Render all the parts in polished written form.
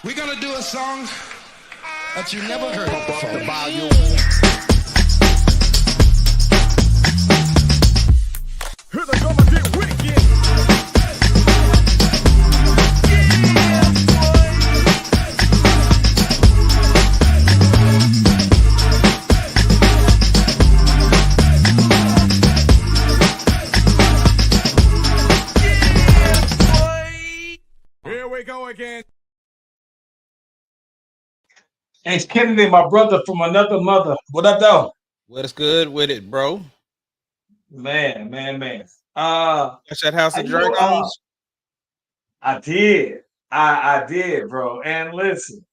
We're gonna do a song that you never heard before. The volume. Here they come and get wicked. Here we go again. It's Kennedy, my brother from another mother. What up, though? What's good with it, bro? Man. Watch that House of You know, Dragons. I did. I did, bro. And listen.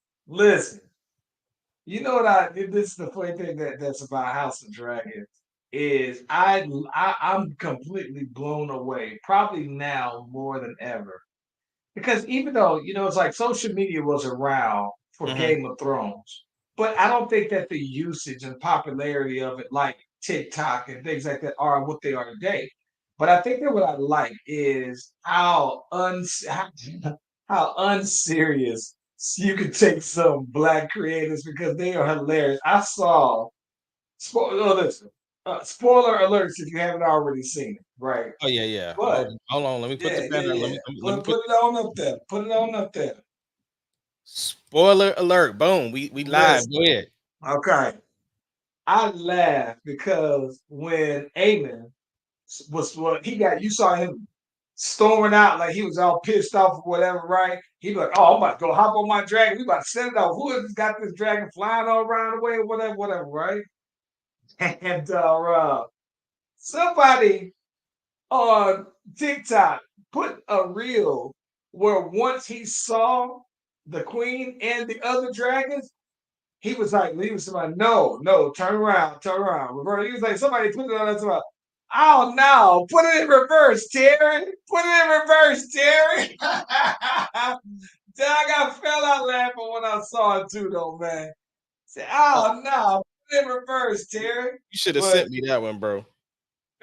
You know what this is the funny thing that's about House of Dragons is I'm completely blown away, probably now more than ever. Because even though, it's like social media was around for Mhm. Game of Thrones, but I don't think that the usage and popularity of it, like TikTok and things like that, are what they are today. But I think that what I like is how unserious you can take some black creators because they are hilarious. I saw listen, spoiler alerts if you haven't already seen it, right? Oh yeah. But Hold on. Let me put the banner. yeah. Let me put Put it on up there. Put it on up there. spoiler alert. Boom. We live. Listen, Go ahead. okay. I laughed because when Aemon was what he got, you saw him storming out like he was all pissed off or whatever, right? He was like, "Oh, I'm about to go hop on my dragon. We about to set it off. Who has got this dragon flying all around the way or whatever, right?" And somebody on TikTok put a reel where once he saw the queen and the other dragons, he was like, somebody, no, turn around, reverse. He was like, somebody put it on us about, oh no, put it in reverse, Terry. Put it in reverse, Terry. I fell out laughing when I saw it too, though, man. Said, Uh, oh no, put it in reverse, Terry. you should have But sent me that one, bro.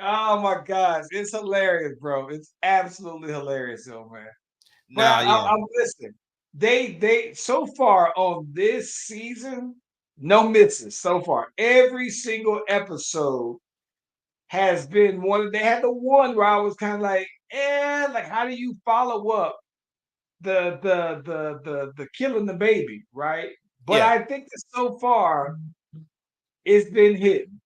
oh my gosh, it's hilarious, bro. It's absolutely hilarious, though, man. But Nah, yeah. I'm listening. They so far on this season, no misses so far. Every single episode has been one. They had the one where I was kind of like how do you follow up the killing the baby, right? But Yeah. I think that so far it's been hidden.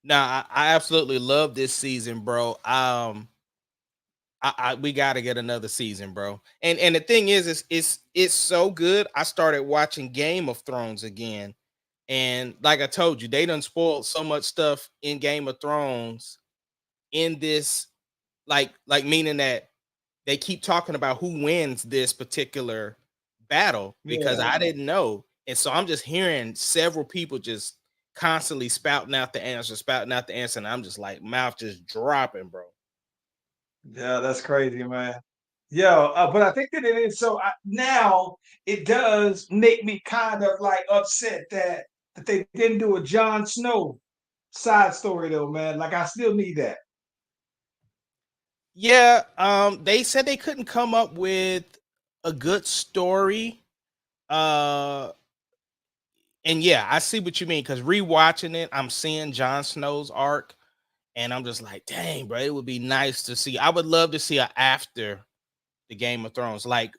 Nah, I absolutely love this season, bro. We got to get another season, bro. And the thing is, it's so good. I started watching Game of Thrones again, and like I told you, they done spoiled so much stuff in Game of Thrones in this, like meaning that they keep talking about who wins this particular battle because Yeah. I didn't know, and so I'm just hearing several people just constantly spouting out the answer, and I'm just like mouth just dropping, bro. Yeah, that's crazy, man. Yeah, but I think that it is so now it does make me kind of like upset that they didn't do a Jon Snow side story though, man. Like I still need that. Yeah, they said they couldn't come up with a good story. Uh, and yeah, I see what you mean because rewatching it, I'm seeing Jon Snow's arc, and I'm just like, dang, bro, it would be nice to see. I would love to see a after the Game of Thrones, like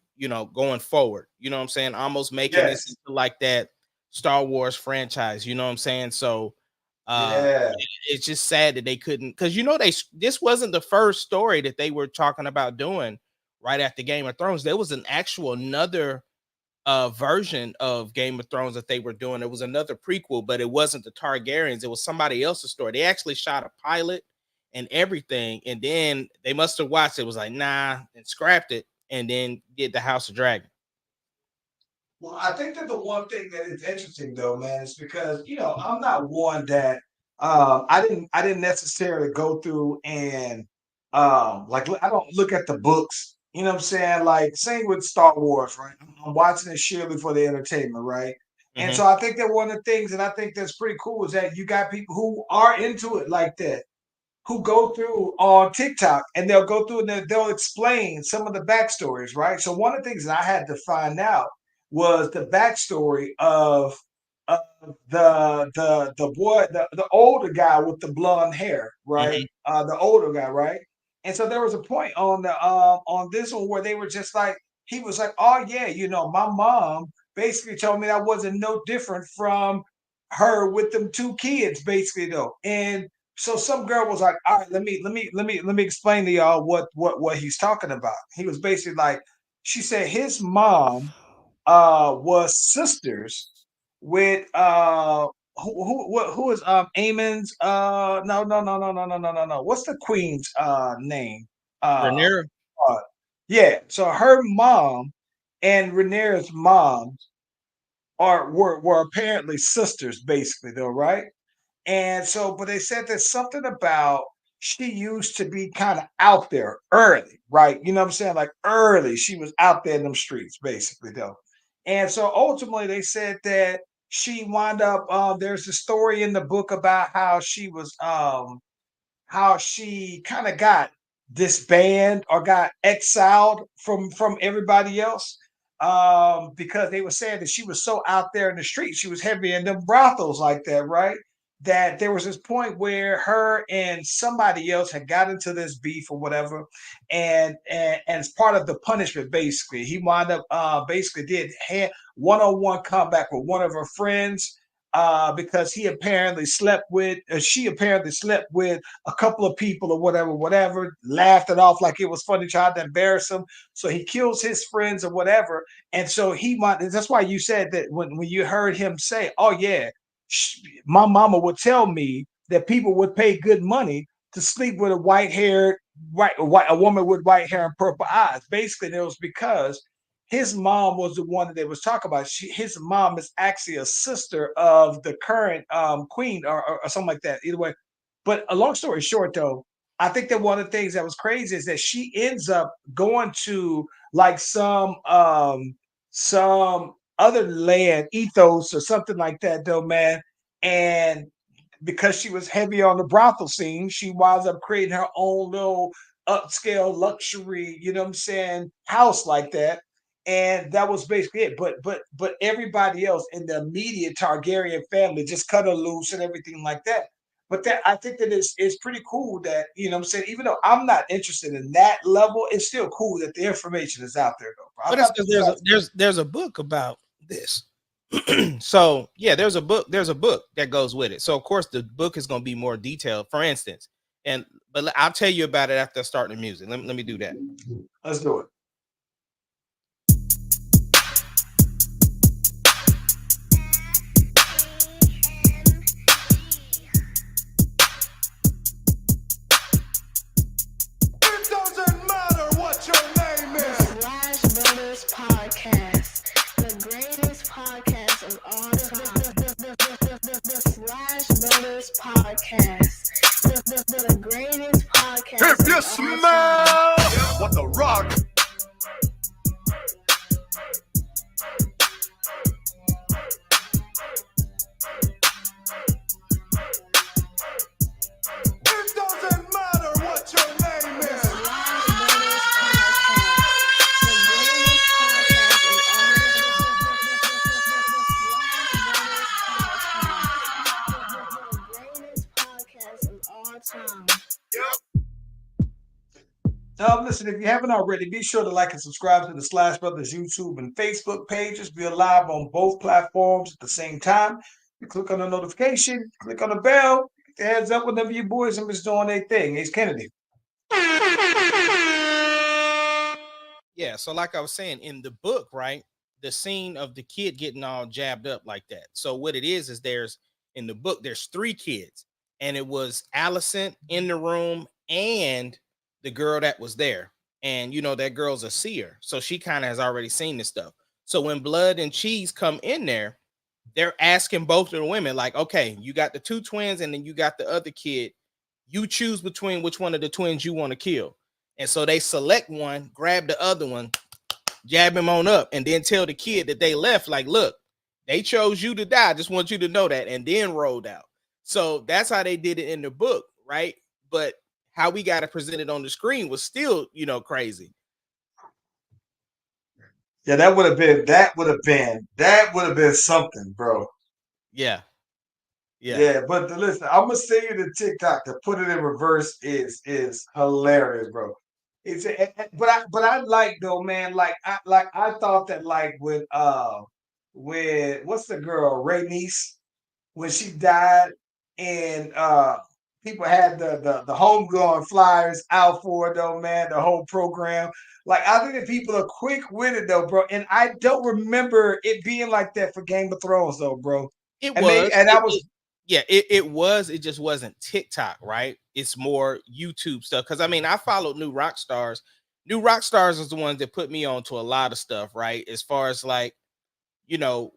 going forward. You know what I'm saying? Almost making this Yes. into like that Star Wars franchise. You know what I'm saying? So, Yeah. it's just sad that they couldn't, because this wasn't the first story that they were talking about doing right after Game of Thrones. There was an actual another version of Game of Thrones that they were doing. It was another prequel, but it wasn't the Targaryens. It was somebody else's story. They actually shot a pilot and everything, and then they must have watched it. Was like, nah, and scrapped it, and then did the House of Dragon. Well, I think that the one thing that is interesting though, man, is because I'm not one that I didn't necessarily go through and like I don't look at the books. You know what I'm saying? Like same with Star Wars, right? I'm watching it surely for the entertainment, right? And Hmm. so I think that one of the things that I think that's pretty cool is that you got people who are into it like that, who go through on TikTok and they'll go through and they'll explain some of the backstories, right? So one of the things that I had to find out was the backstory of the boy, the older guy with the blonde hair, right? Mhm. The older guy, right? And so there was a point on this one where they were just like, he was like, oh yeah, my mom basically told me I wasn't no different from her with them two kids, basically though. And so some girl was like, all right, let me explain to y'all what he's talking about. He was basically like, she said his mom was sisters with who is Amon's no, what's the queen's name? Uh, Rhaenyra. uh yeah, so her mom and Rhaenyra's mom were apparently sisters basically though, right? And so, but they said there's something about she used to be kind of out there early, right? You know what I'm saying? Like early, she was out there in them streets, basically, though. And so ultimately, they said that she wound up. There's a story in the book about how she kind of got disbanded or got exiled from everybody else because they were saying that she was so out there in the street, she was heavy in them brothels like that, right? That there was this point where her and somebody else had got into this beef or whatever, and as part of the punishment, basically, he wound up basically did one-on-one combat with one of her friends because she apparently slept with a couple of people or whatever, laughed it off like it was funny, tried to embarrass him. So he kills his friends or whatever. And so that's why you said that when you heard him say, oh, yeah, my mama would tell me that people would pay good money to sleep with a woman with white hair and purple eyes. Basically, it was because his mom was the one that they was talking about. His mom is actually a sister of the current queen or something like that. Either way, but a long story short, though, I think that one of the things that was crazy is that she ends up going to like some other land ethos or something like that, though, man. And because she was heavy on the brothel scene, she winds up creating her own little upscale luxury, you know what I'm saying, house like that. And that was basically it. But everybody else in the immediate Targaryen family just cut her loose and everything like that. But that I think that it's pretty cool that, you know what I'm saying, even though I'm not interested in that level, it's still cool that the information is out there though. Bro. I But it's thought because this was there's a book about this. So yeah, there's a book that goes with it. So of course the book is going to be more detailed. For instance, but I'll tell you about it after I start the music. Let me do that. let's do it. It doesn't matter what your name is. Slash Brothers Podcast, the greatest podcast of all time. The Slash Brothers Podcast, the greatest podcast. If you of all time. smell what the rock. It doesn't matter what your name is. Slash Brothers Podcast, the greatest podcast of all time. Listen, if you haven't already, be sure to like and subscribe to the Slash Brothers YouTube and Facebook pages. We are live on both platforms at the same time. You click on the notification, click on the bell, get the heads up whenever you boys are just doing their thing. It's Kennedy. Yeah, so like I was saying in the book, right? The scene of the kid getting all jabbed up like that. So what it is there's in the book, there's 3 kids, and it was Allison in the room and the girl that was there. And that girl's a seer, so she kind of has already seen this stuff. So when Blood and Cheese come in there, they're asking both of the women, like, okay, you got the 2 twins, and then you got the other kid. You choose between which one of the twins you want to kill. And so they select one, grab the other one, jab him on up, and then tell the kid that they left, like, look, they chose you to die. I just want you to know that, and then rolled out. So that's how they did it in the book, right? but how we got it presented on the screen was still, crazy. Yeah, that would have been something, bro. Yeah. Yeah. Yeah, but listen, I'm gonna send you the TikTok to put it in reverse is hilarious, bro. But I like though, man. I thought that like when what's the girl Ray Nice when she died and people had the homegrown flyers out for it though, man. The whole program. Like I think that people are quick with it though, bro. And I don't remember it being like that for Game of Thrones though, bro. It And maybe was. and I was Yeah, it was. It just wasn't TikTok, right? It's more YouTube stuff. Because I mean, I followed New Rock Stars. New Rock Stars is the ones that put me on to a lot of stuff, right? As far as like, you know,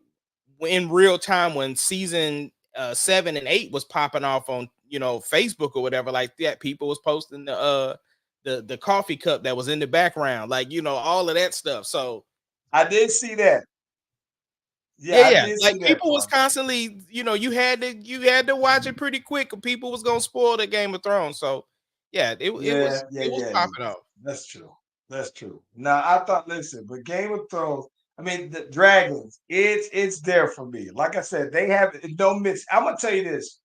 in real time when season 7 and 8 was popping off on Facebook or whatever like that, people was posting the coffee cup that was in the background, like all of that stuff. So I did see that. yeah, Yeah, I yeah. did Like see that people was part. constantly, you had to watch it pretty quick, or people was gonna spoil the Game of Thrones. So yeah, it Yeah, was yeah, it was yeah, yeah. popping off. That's true. That's true. Now I thought, listen, but Game of Thrones, I mean the dragons, it's there for me. Like I said, they have no miss. I'm gonna tell you this.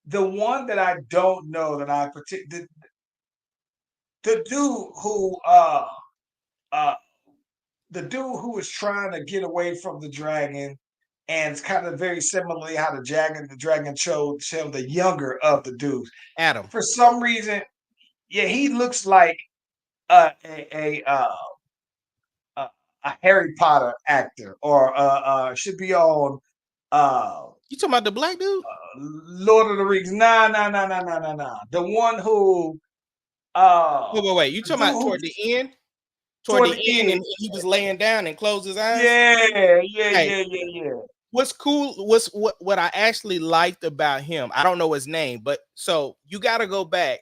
The one that I don't know that I the dude who uh the dude who was trying to get away from the dragon, and it's kind of very similarly how the dragon chose him, the younger of the dudes. Adam, For some reason, yeah, he looks like uh, a a uh, a, a Harry Potter actor, or should be on uh, you talking about the black dude? Lord of the Rings. Nah, nah, nah, nah, nah, nah, nah. The one who Wait, wait, wait. You the talking dude about who toward the end? Toward toward the the end, end. and he was laying down and closed his eyes. Yeah, yeah, Hey, yeah, yeah, yeah. what's cool? What I actually liked about him? I don't know his name, but so you got to go back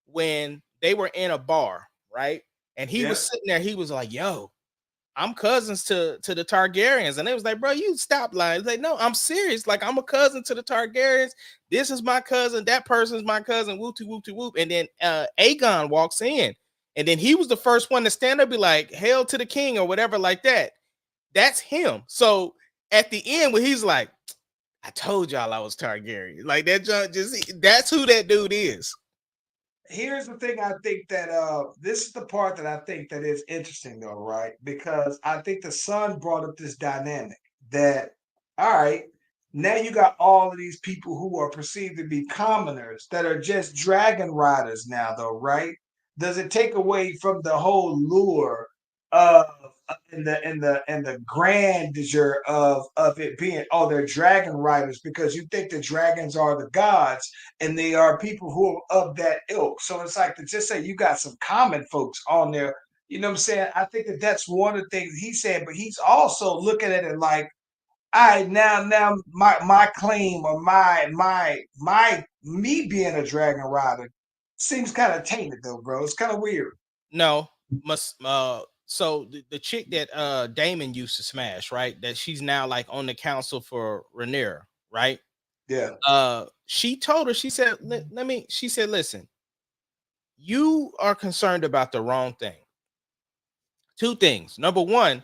when they were in a bar, right? And he was Yeah. sitting there. He was like, "Yo, I'm cousins to the Targaryens," and they was like, "Bro, you stop lying." He's like, "No, I'm serious. Like, I'm a cousin to the Targaryens. This is my cousin. That person's my cousin. Whoop to whoop to whoop." And then Aegon walks in, and then he was the first one to stand up, be like, "Hail to the king" or whatever like that. That's him. So at the end, when he's like, "I told y'all I was Targaryen," like that, that's who that dude is. Here's the thing. I think that this is the part that I think that is interesting though, right? Because I think the son brought up this dynamic that all right, now you got all of these people who are perceived to be commoners that are just dragon riders now, though, right? Does it take away from the whole lure of and the grandeur of it being, oh, they're dragon riders, because you think the dragons are the gods and they are people who are of that ilk. So it's like to just say you got some common folks on there. You know what I'm saying? I think that that's one of the things he said, but he's also looking at it like, all right, now my claim, or my me being a dragon rider seems kind of tainted though, bro. It's kind of weird. No, must so the chick that Damon used to smash, right? That she's now like on the council for Rhaenyra, right? Yeah, She told her, she said, she said, listen, you are concerned about the wrong thing. Two things. Number one,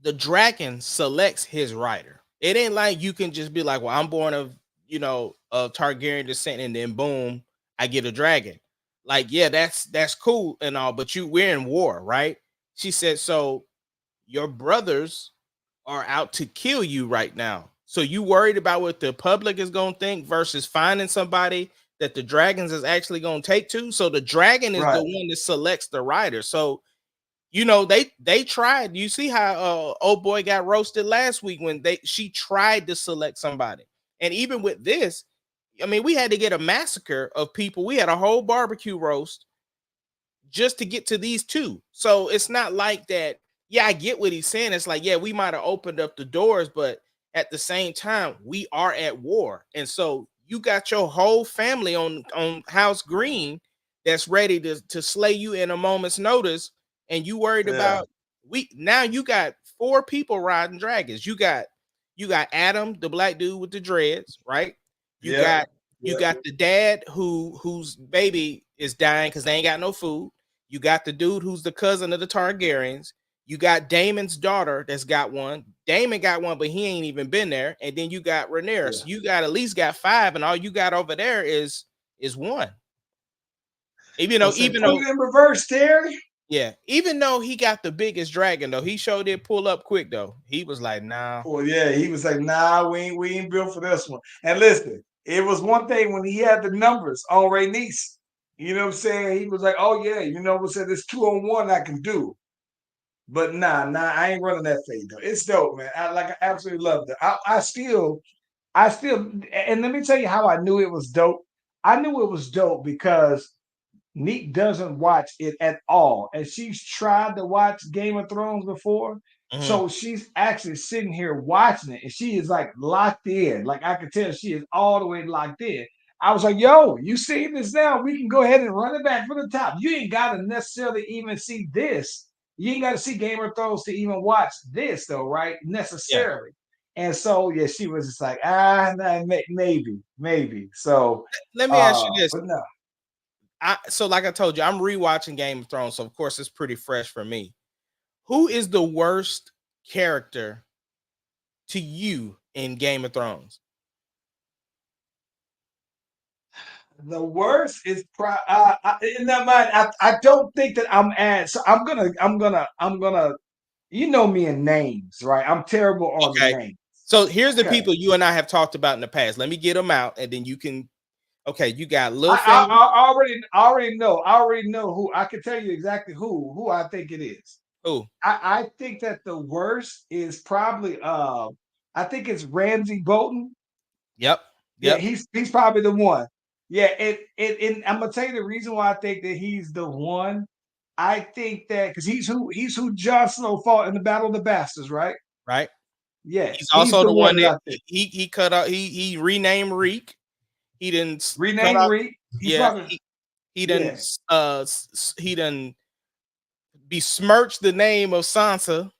the dragon selects his rider. It ain't like you can just be like, well, I'm born of Targaryen descent, and then boom, I get a dragon. Like, yeah, that's cool and all, but we're in war, right? She said, so your brothers are out to kill you right now. So you worried about what the public is gonna think versus finding somebody that the dragons is actually gonna take to. So the dragon is the right. one that selects the rider. So they tried. You see how old boy got roasted last week when she tried to select somebody. And even with this, I mean, we had to get a massacre of people. We had a whole barbecue roast just to get to these two. So it's not like that. Yeah, I get what he's saying. It's like, yeah, we might have opened up the doors, but at the same time, we are at war. And so you got your whole family on House Green that's ready to slay you in a moment's notice. And you worried Yeah, about now you got four people riding dragons. You got Adam, the black dude with the dreads, right? You yeah, got You Yeah. got the dad whose baby is dying because they ain't got no food. You got the dude who's the cousin of the Targaryens. You got Damon's daughter that's got one. Damon got one, but he ain't even been there. And then you got Rhaenyra. Yeah. So you got at least got 5, and all you got over there is one. Even So though, say, even put though, it in reverse, Terry. yeah, even though he got the biggest dragon though, he sure did pull up quick though. He was like, nah. Well, yeah, he was like, nah, we ain't built for this one. And listen, it was one thing when he had the numbers on Ray Nice. You know what I'm saying? He was like, oh yeah, you know what I'm saying? This 2-on-1 I can do. But nah, I ain't running that fade though. It's dope, man. I absolutely loved it. I still, and let me tell you how I knew it was dope. I knew it was dope because Neek doesn't watch it at all. And she's tried to watch Game of Thrones before. Mhm. So she's actually sitting here watching it and she is like locked in. Like I could tell she is all the way locked in. I was like, yo, you see this now? We can go ahead and run it back from the top. You ain't got to necessarily even see this. You ain't got to see Game of Thrones to even watch this, though, right? Yeah. Necessarily. And so, yeah, she was just like, nah, maybe. So, Let me ask you this. but no. So like I told you, I'm rewatching Game of Thrones, so of course it's pretty fresh for me. Who is the worst character to you in Game of Thrones? The worst is in that mind. I don't think that I'm at. So I'm gonna. You know me in names, right? I'm terrible on the Okay. names. So here's the Okay. people you and I have talked about in the past. Let me get them out, and then you can. Okay, you got I, Littlefinger. I already know. I already know who. I can tell you exactly who I think it is. Who? I think that the worst is probably I think it's Ramsey Bolton. Yep. Yeah, Yep. he's probably the one. Yeah, and I'm gonna tell you the reason why I think that he's the one. I think that because he's who Jon Snow fought in the Battle of the Bastards, right? Right. He's Yes, he's also the the one one that that I think he cut out. He renamed Reek. He didn't cut renamed out. Reed. He's Yeah. probably He yeah. didn't. He didn't besmirch the name of Sansa.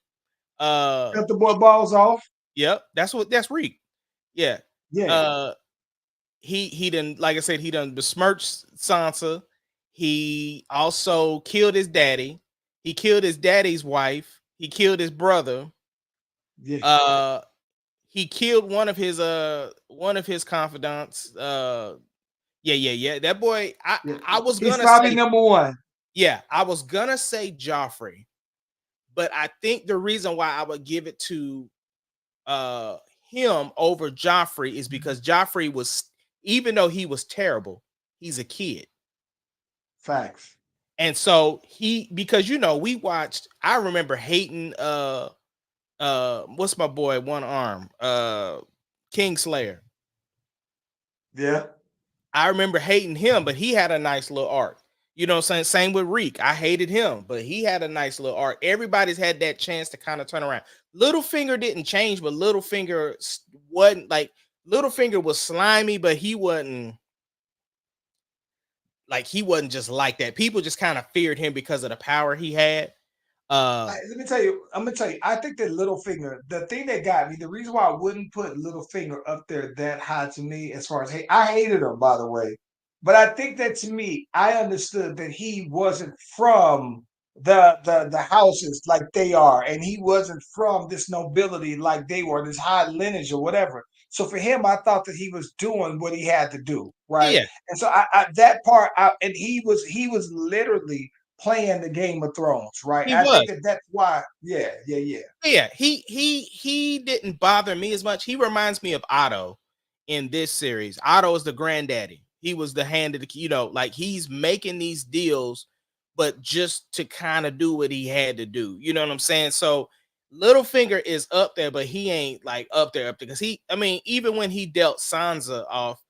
Cut the boy balls off. Yep. That's Reek. Yeah. Yeah, Uh, he didn't, like I said, he done besmirched Sansa. He also killed his daddy. He killed his daddy's wife. He killed his brother. yeah, Uh, he killed one of his confidants. Yeah. That boy, yeah. I was He's gonna probably say, number one. yeah, I was gonna say Joffrey, but I think the reason why I would give it to him over Joffrey is because Joffrey was, even though he was terrible, he's a kid. Facts. And so because we watched, I remember hating what's my boy, one arm, Kingslayer. Yeah, I remember hating him, but he had a nice little arc. You know what I'm saying? Same with Reek. I hated him, but he had a nice little arc. Everybody's had that chance to kind of turn around. Littlefinger didn't change, but Littlefinger wasn't like, Littlefinger was slimy, but he wasn't just like that. People just kind of feared him because of the power he had. Let me tell you. I'm gonna tell you. I think that Littlefinger. The thing that got me. The reason why I wouldn't put Littlefinger up there that high to me, as far as hate, I hated him by the way, but I think that to me, I understood that he wasn't from the houses like they are, and he wasn't from this nobility like they were, this high lineage or whatever. So for him, I thought that he was doing what he had to do, right? Yeah, And so I that part, and he was literally playing the Game of Thrones, right? he I think was. that that's why. Yeah. Yeah, he didn't bother me as much. He reminds me of Otto in this series. Otto is the granddaddy. He was the hand of the, like he's making these deals, but just to kind of do what he had to do. You know what I'm saying? So Littlefinger is up there, but he ain't like up there because even when he dealt Sansa off,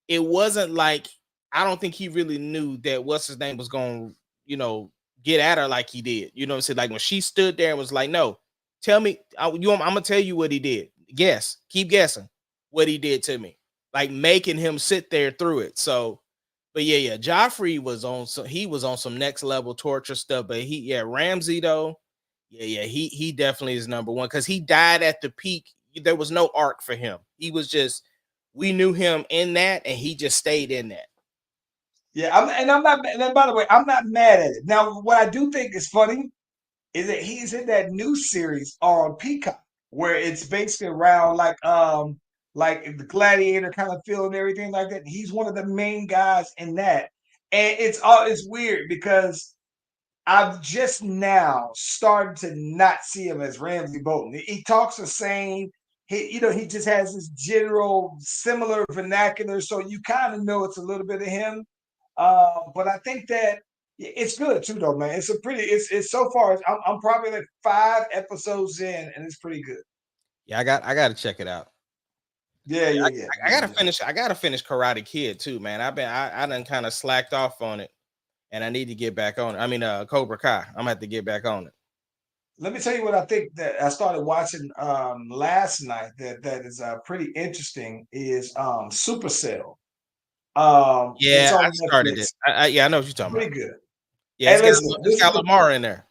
it wasn't like, I don't think he really knew that what's his name was going to, get at her like he did. You know what I'm saying? Like when she stood there and was like, no, tell me, I'm gonna tell you what he did. Guess, keep guessing what he did to me, like making him sit there through it. So, but yeah, Joffrey was on some next level torture stuff. But Ramsey though, he definitely is number one because he died at the peak. There was no arc for him. He was just we knew him in that, and he just stayed in that. Yeah, I'm not. And then, by the way, I'm not mad at it. Now, what I do think is funny is that he's in that new series on Peacock, where it's basically around like the gladiator kind of feel and everything like that. He's one of the main guys in that, and it's weird because I've just now started to not see him as Ramsey Bolton. He talks the same. He just has this general similar vernacular, so you kind of know it's a little bit of him. But I think that it's good too, though, man. It's so far. I'm probably like 5 episodes in, and it's pretty good. Yeah, I got to check it out. Yeah, Yeah, yeah, yeah. I yeah, gotta yeah. finish. I gotta finish Karate Kid too, man. I done kind of slacked off on it, and I need to get back on it. I mean, Cobra Kai. I'm gonna have to get back on it. Let me tell you what I think that I started watching last night that is pretty interesting is Supercell. It's Yeah, I on started Netflix. it. Yeah, I know what you're talking about. Pretty good. Yeah, And listen, it's got Lamar in there.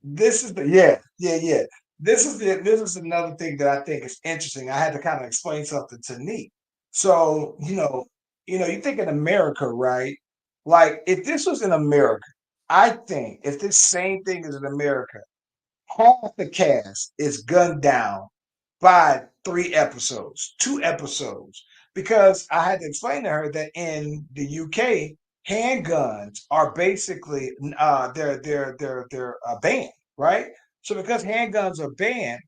this is the yeah, yeah, yeah. This is another thing that I think is interesting. I had to kind of explain something to Neat. So, you think in America, right? Like if this was in America, I think if this same thing is in America, half the cast is gunned down by 3 episodes, 2 episodes, because I had to explain to her that in the UK, handguns are basically they're banned, right? So because handguns are banned,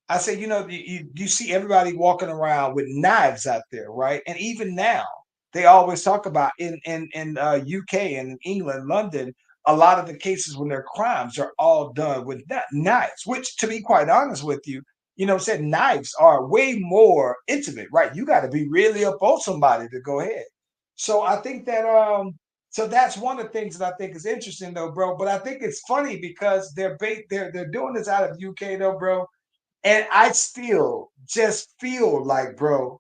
I said, you see everybody walking around with knives out there, right? And even now, they always talk about in UK and in England, London, a lot of the cases when their crimes are all done with knives, which, to be quite honest with you, said knives are way more intimate, right? You got to be really up on somebody to go ahead. So I think that so that's one of the things that I think is interesting though, bro. But I think it's funny because they're doing this out of UK though, bro. And I still just feel like, bro,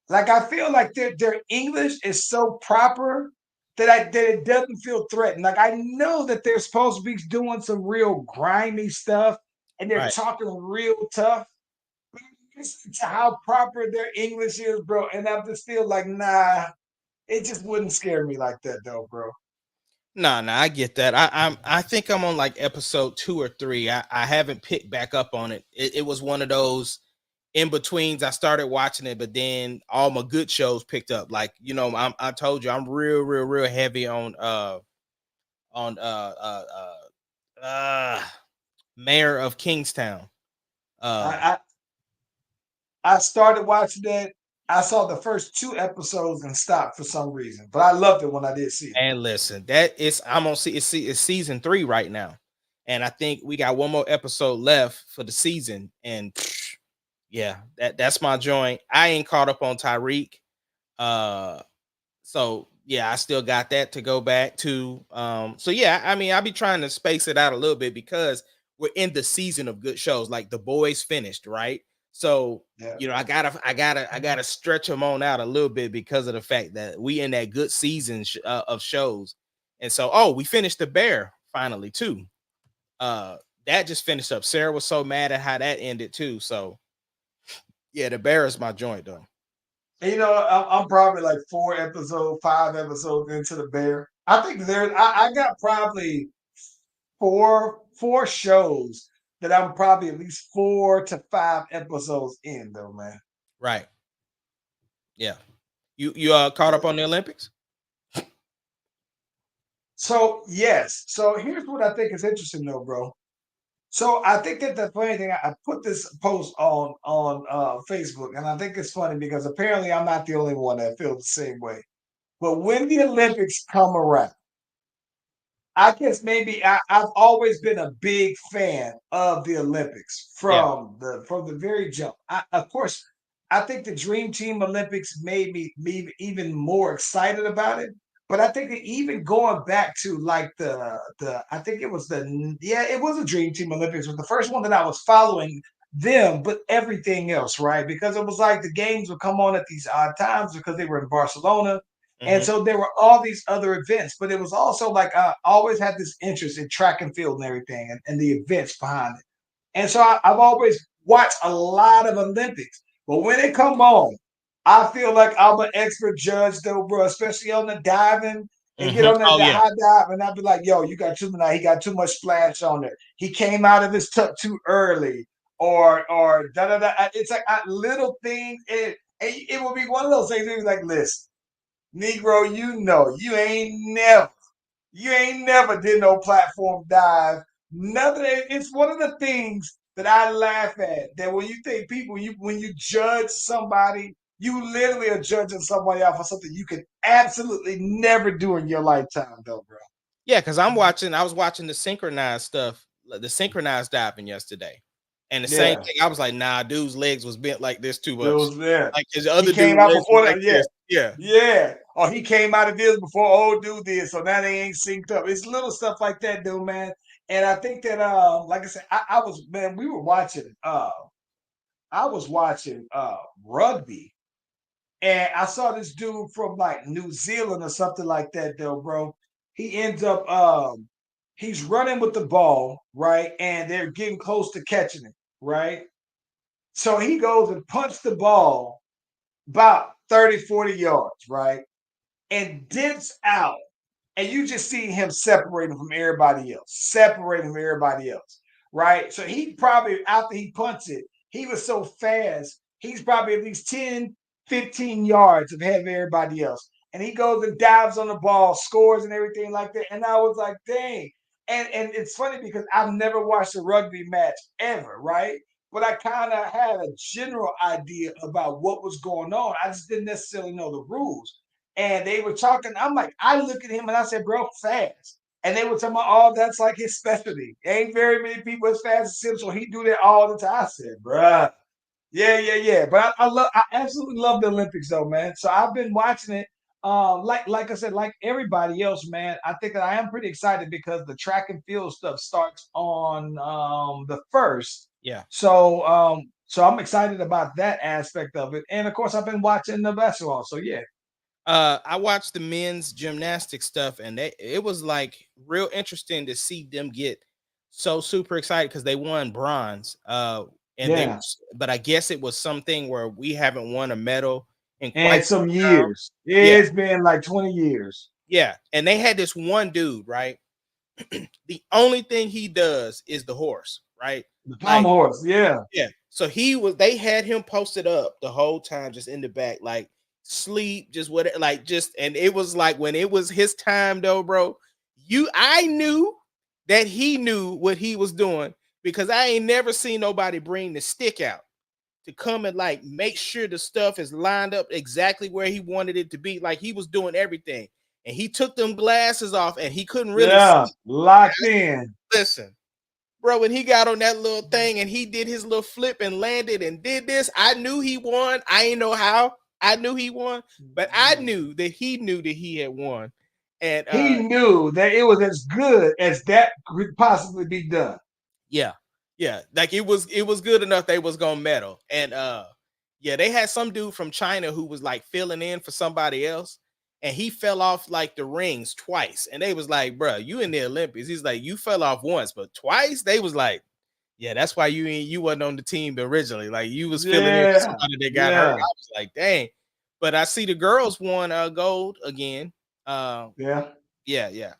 like I feel like their English is so proper that it doesn't feel threatened. Like I know that they're supposed to be doing some real grimy stuff and they're Right. talking real tough. But listen to how proper their English is, bro. And I'm just feel like, nah, it just wouldn't scare me like that though, bro. No, I get that. I think I'm on like episode 2 or 3. I haven't picked back up on it. It was one of those in betweens. I started watching it, but then all my good shows picked up. Like I told you I'm real heavy on Mayor of Kingstown. Uh, I I started watching that. I saw the first 2 episodes and stopped for some reason, but I loved it when I did see it. and listen, that is I'm on see it's season 3 right now, and I think we got one more episode left for the season. And yeah, that's my joint. I ain't caught up on Tyreek. Uh so yeah, I still got that to go back to. So yeah, I mean, I'll be trying to space it out a little bit because we're in the season of good shows. Like The Boys finished, right? So Yeah. I gotta stretch them on out a little bit because of the fact that we in that good season of shows. And so, we finished The Bear finally too. That just finished up. Sarah was so mad at how that ended too. So yeah, The Bear is my joint though. And, I'm probably like 4 episodes, 5 episodes into the Bear. I think I got probably four shows that I'm probably at least 4 to 5 episodes in, though, man. Right. Yeah. You caught up on the Olympics? So yes. So here's what I think is interesting, though, bro. So I think that the funny thing, I put this post on Facebook, and I think it's funny because apparently I'm not the only one that feels the same way. But when the Olympics come around, I guess maybe I've always been a big fan of the Olympics Yeah. from the very jump. Of course, I think the Dream Team Olympics made me even more excited about it. But I think that even going back to like the I think it was it was a Dream Team Olympics. It was the first one that I was following them, but everything else, right? Because it was like the games would come on at these odd times because they were in Barcelona. And Mhm. so there were all these other events, but it was also like I always had this interest in track and field and everything and the events behind it. And so I've always watched a lot of Olympics. But when they come on, I feel like I'm an expert judge though, bro, especially on the diving and get on Oh the yeah. high dive, and I'd be like, yo, you got too many, he got too much splash on there. He came out of his tuck too early, or da da da. It's like little things. It will be one of those things. It was like, listen, Negro, you ain't never did no platform dive. Nothing. It's one of the things that I laugh at. That when you think people, when you judge somebody, you literally are judging somebody out for something you could absolutely never do in your lifetime, though, bro. Yeah, because I was watching the synchronized stuff, the synchronized diving yesterday. And the same Yeah, thing, I was like, nah, dude's legs was bent like this too it much. was there. Like his He other came dude out legs was before like that. Yeah, this. Yeah. yeah. Or he came out of this before old dude did, so now they ain't synced up. It's little stuff like that, dude, man. And I think that, like I said, I was man, we were watching. I was watching rugby, and I saw this dude from like New Zealand or something like that, though, bro. He ends up he's running with the ball, right? And they're getting close to catching it, right? So he goes and punches the ball about 30, 40 yards, right? And dips out. And you just see him separating from everybody else, separating from everybody else, right? So he probably, after he punts it, he was so fast, he's probably at least 10, 15 yards ahead of everybody else. And he goes and dives on the ball, scores and everything like that. And I was like, dang. And it's funny because I've never watched a rugby match ever, right? But I kind of had a general idea about what was going on. I just didn't necessarily know the rules. And they were talking. I'm like, I look at him and I said, bro, fast. And they were talking about, oh, that's like his specialty. Ain't very many people as fast as him, so he do that all the time. I said, bruh, yeah. But I absolutely love the Olympics though, man. So I've been watching it. Like I said, like everybody else, man. I think that I am pretty excited because the track and field stuff starts on the first. Yeah. So I'm excited about that aspect of it. And of course, I've been watching the basketball. So yeah. I watched the men's gymnastics stuff, and it was like real interesting to see them get so super excited because they won bronze. And Yeah. but I guess it was something where we haven't won a medal in And quite some some time. years. Yeah, It's been like 20 years. yeah. And they had this one dude, right? The only thing he does is the horse, right? The palm Like, horse, yeah. yeah. So they had him posted up the whole time, just in the back, like sleep, just whatever, like just, and it was like when it was his time though, bro. I knew that he knew what he was doing because I ain't never seen nobody bring the stick out to come and like make sure the stuff is lined up exactly where he wanted it to be. Like he was doing everything. And he took them glasses off and he couldn't really Yeah. see. Locked in. Listen, bro, when he got on that little thing and he did his little flip and landed and did this, I knew he won. I ain't know how. I knew he won, but I knew that he had won. And He knew that it was as good as that could possibly be done. yeah, yeah, like it was good enough they was gonna medal. And yeah, they had some dude from China who was like filling in for somebody else, and he fell off like the rings twice. And they was like, bro, you in the Olympics. He's like, you fell off once, but twice. They was like, yeah, that's why you wasn't on the team originally. Like you was filling in for Yeah. somebody that got hurt. I Yeah. was like, dang. But I see the girls won gold again. Yeah. Yeah.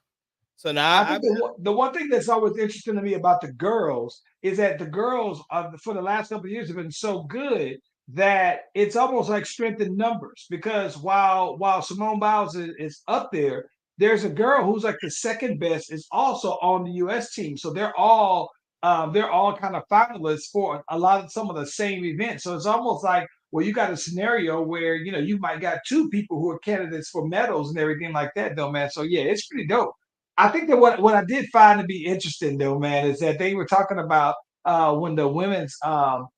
So now I think the one thing that's always interesting to me about the girls is that the girls for the last couple of years have been so good that it's almost like strength in numbers. Because while Simone Biles is up there, there's a girl who's like the second best is also on the U.S. team. So they're all kind of finalists for a lot of some of the same events. So it's almost like well, you got a scenario where you might got two people who are candidates for medals and everything like that, though, man. So yeah, it's pretty dope. I think that what I did find to be interesting though, man, is that they were talking about when the women's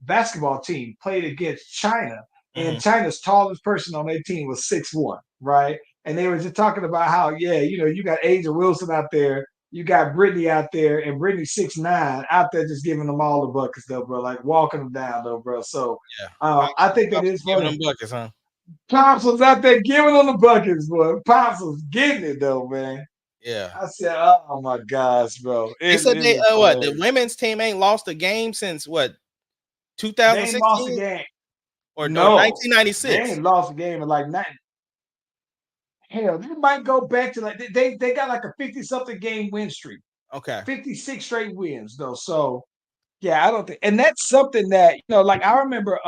basketball team played against China, and Mhm. China's tallest person on their team was 6'1", right? And they were just talking about how, yeah, you got Asia Wilson out there, you got Brittany out there, and Brittany 6'9" out there just giving them all the buckets though, bro, like walking them down though, bro. So Yeah. I think that Pops is giving funny. them buckets, huh? Pops was out there giving them the buckets, boy. Pops was getting it though, man. Yeah. I said, "Oh my gosh, bro! They It said they was what, the hilarious. women's team ain't lost a game since what, They ain't lost a 2016 game. or No, they 1996. ain't lost a game in like 90. Hell, they might go back to like they got like a 50 something game win streak, Okay. 56 straight wins though. So yeah, I don't think, and that's something that like I remember,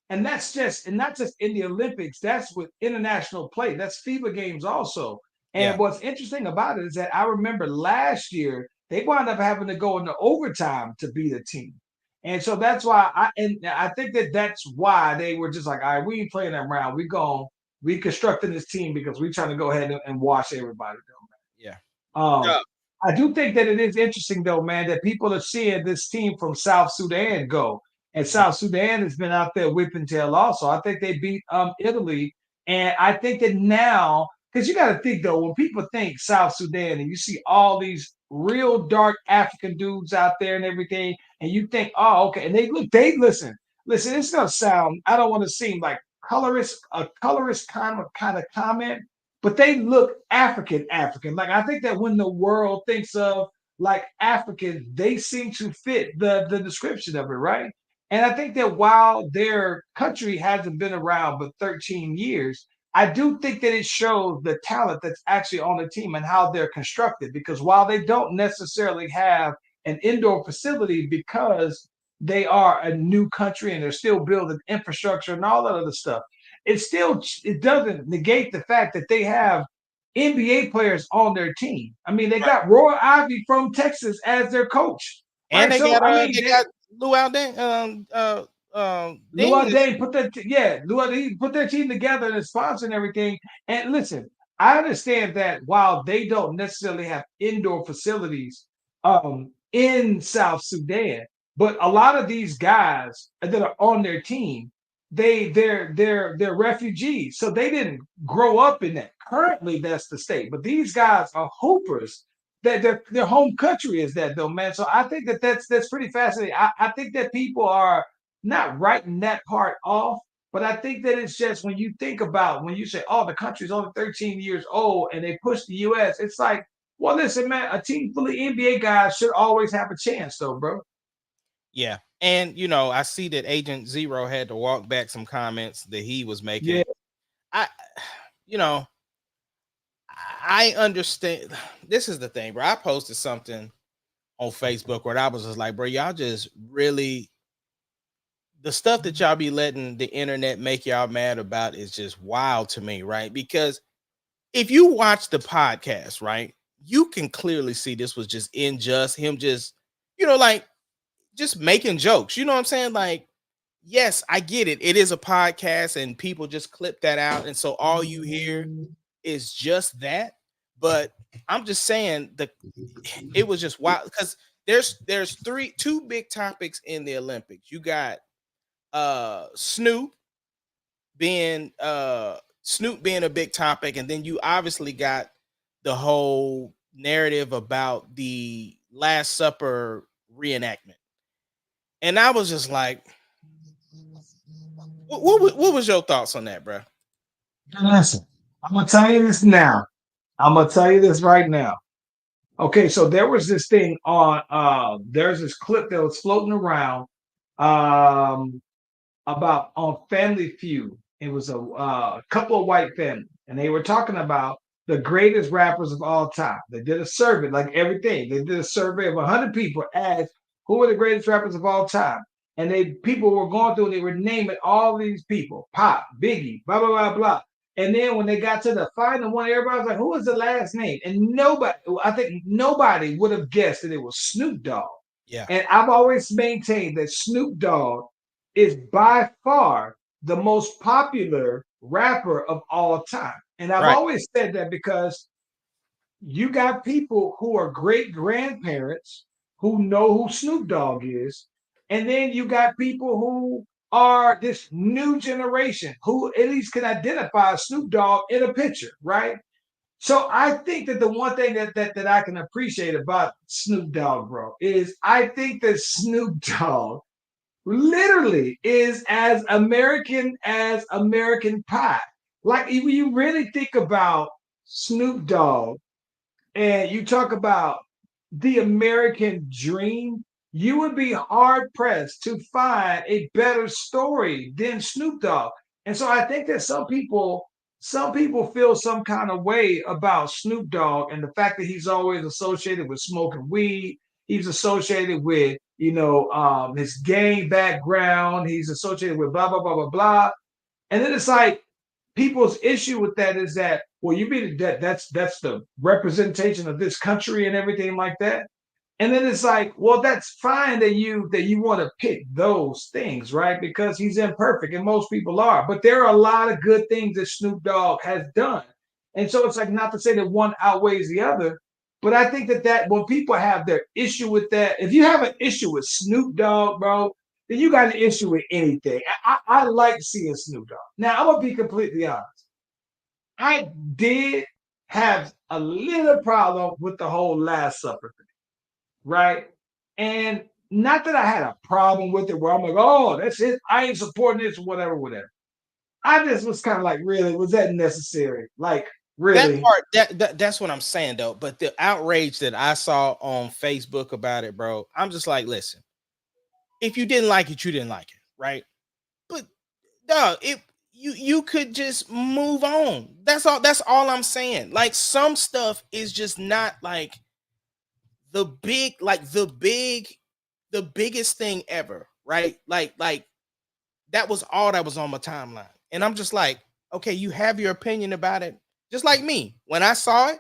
and that's just, and not just in the Olympics. That's with international play. That's FIBA games also. Yeah. And what's interesting about it is that I remember last year they wound up having to go into overtime to beat a team, and so that's why I think that that's why they were just like, all right, we ain't playing that round. We constructing this team because we trying to go ahead and wash everybody down. Yeah. Um, Yeah. I do think that it is interesting, though, man, that people are seeing this team from South Sudan go, and South Sudan has been out there whipping tail. Also, I think they beat Italy, and I think that now, because you got to think though, when people think South Sudan, and you see all these real dark African dudes out there and everything, and you think, oh, okay, and they listen. It's gonna sound. I don't want to seem like a colorist kind of comment, but they look African. Like I think that when the world thinks of like African, they seem to fit the description of it, right? And I think that while their country hasn't been around but 13 years, I do think that it shows the talent that's actually on the team and how they're constructed. Because while they don't necessarily have an indoor facility because they are a new country and they're still building infrastructure and all that other stuff, it doesn't negate the fact that they have NBA players on their team. I mean, they Right. got Roy Ivy from Texas as their coach, And right? they So got I mean, they got Luau Deng Ding Luau Dane put that Luau he put their team together and a sponsor and everything. And listen, I understand that while they don't necessarily have indoor facilities in South Sudan, but a lot of these guys that are on their team, they're refugees. So they didn't grow up in that. Currently, that's the state. But these guys are hoopers. That their home country is that though, man. So I think that that's pretty fascinating. I think that people are not writing that part off, but I think that it's just when you think about when you say, oh, the country's only 13 years old and they push the US, it's like, well, listen, man, a team full of NBA guys should always have a chance, though, bro. Yeah. And I see that Agent Zero had to walk back some comments that he was making. Yeah, I you know, I understand. This is the thing, bro. I posted something on Facebook where I was just like, bro, y'all just really, the stuff that y'all be letting the internet make y'all mad about is just wild to me, right? Because if you watch the podcast, right, you can clearly see this was just unjust. Him just, like just making jokes. You know what I'm saying? Like, yes, I get it. It is a podcast and people just clip that out. And so all you hear is just that. But I'm just saying that it was just wild because there's two big topics in the Olympics. You got being Snoop being a big topic, and then you obviously got the whole narrative about the Last Supper reenactment. And I was just like, what was your thoughts on that, bro? listen, I'm gonna tell you this now. I'm gonna tell you this right now. Okay, so there was this thing on there's this clip that was floating around um about on Family Feud. It was a couple of white families, and they were talking about the greatest rappers of all time. They did a survey, like everything. They did a survey of 100 people, asked who are the greatest rappers of all time, and people were going through and they were naming all these people: Pop, Biggie, blah blah blah blah. And then when they got to the final one, everybody was like, "Who was the last name?" And I think nobody would have guessed that it was Snoop Dogg. Yeah. And I've always maintained that Snoop Dogg is by far the most popular rapper of all time. And I've Right. always said that because you got people who are great grandparents who know who Snoop Dogg is. And then you got people who are this new generation who at least can identify Snoop Dogg in a picture, right? So I think that the one thing that I can appreciate about Snoop Dogg, bro, is I think that Snoop Dogg literally is as American pie. Like if you really think about Snoop Dogg and you talk about the American dream, you would be hard pressed to find a better story than Snoop Dogg. And so I think that some people feel some kind of way about Snoop Dogg and the fact that he's always associated with smoking weed. He's associated with, his gang background. He's associated with blah, blah, blah, blah, blah. And then it's like people's issue with that is that, well, you mean that's the representation of this country and everything like that. And then it's like, well, that's fine that you want to pick those things, right? Because he's imperfect, and most people are. But there are a lot of good things that Snoop Dogg has done, and so it's like not to say that one outweighs the other, but I think that when people have their issue with that, if you have an issue with Snoop Dogg, bro, then you got an issue with anything. I like seeing Snoop Dogg. Now I'm gonna be completely honest. I did have a little problem with the whole Last Supper thing, right? And not that I had a problem with it where I'm like, oh, that's it. I ain't supporting this, whatever, whatever. I just was kind of like, really, was that necessary? Like, That really? part, that's what I'm saying though. But the outrage that I saw on Facebook about it, bro, I'm just like, listen, if you didn't like it, you didn't like it, right? But dog, you could just move on. That's all I'm saying. Like some stuff is just not like the biggest thing ever, right? Like that was all that was on my timeline. And I'm just like, okay, you have your opinion about it. Just like me. When I saw it,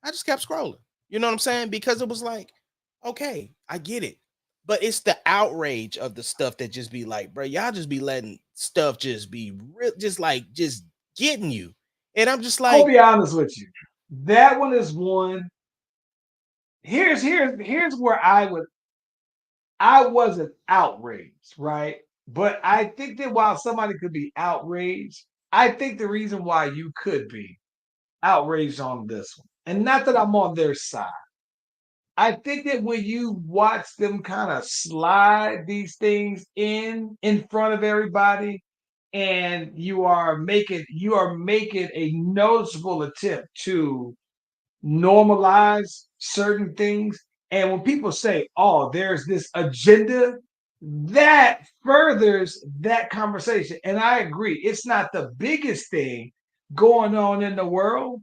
I just kept scrolling. You know what I'm saying? Because it was like, okay, I get it. But it's the outrage of the stuff that just be like, bro, y'all just be letting stuff just be real, just getting you. And I'm just I'll like, be honest with you. That one is one. Here's where I wasn't outraged, right? But I think that while somebody could be outraged, I think the reason why you could be outraged on this one, and not that I'm on their side. I think that when you watch them kind of slide these things in front of everybody, and you are making a noticeable attempt to normalize certain things. And when people say, oh, there's this agenda, that furthers that conversation. And I agree, it's not the biggest thing going on in the world,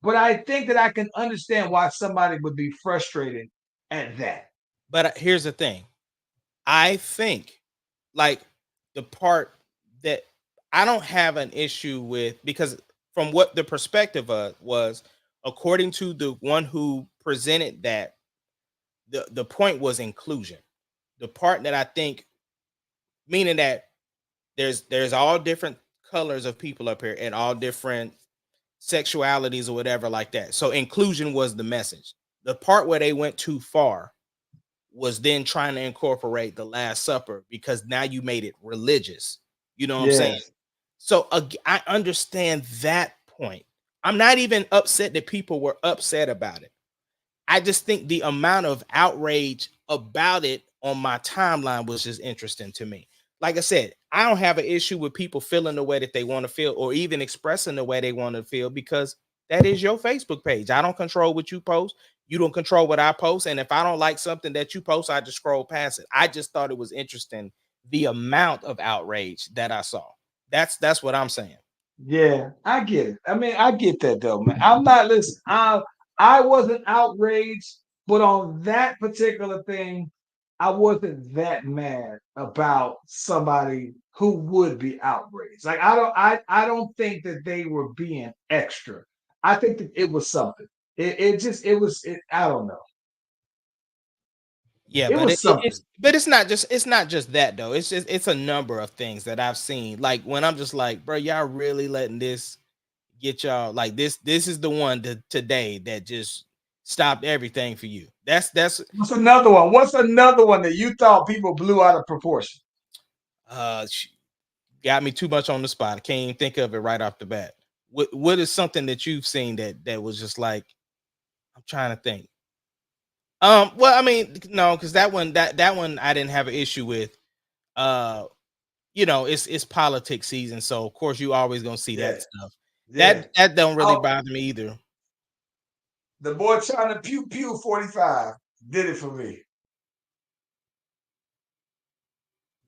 but I think that I can understand why somebody would be frustrated at that. but here's the thing. I think like the part that I don't have an issue with because from what the perspective of was, according to the one who presented that, the point was inclusion. The part that I think, meaning that there's all different colors of people up here and all different sexualities or whatever like that. So inclusion was the message. The part where they went too far was then trying to incorporate the Last Supper because now you made it religious. You know what I'm saying? Yes. So I understand that point. I'm not even upset that people were upset about it. I just think the amount of outrage about it on my timeline was just interesting to me. Like I said, I don't have an issue with people feeling the way that they want to feel or even expressing the way they want to feel because that is your Facebook page. I don't control what you post. You don't control what I post. And if I don't like something that you post, I just scroll past it. I just thought it was interesting the amount of outrage that I saw. That's what I'm saying. Yeah, I get it. I mean, I get that though, man. I'm not listening. I wasn't outraged, but on that particular thing, I wasn't that mad about somebody who would be outraged. Like I don't think that they were being extra. I think that it was something. I don't know. Yeah, It but was something. it's not just that though. It's a number of things that I've seen. Like when I'm just like, bro, y'all really letting this get y'all like this is the one today that just stopped everything for you. That's What's another one? What's another one that you thought people blew out of proportion? sh- got me too much on the spot. I can't even think of it right off the bat. What is something that you've seen that was just like I'm trying to think. Well, I mean, no, because that one I didn't have an issue with. Uh, it's politics season, so of course you always gonna see Yeah, that stuff. yeah. That don't really Oh, bother me either. the boy trying to pew pew 45 did it for me.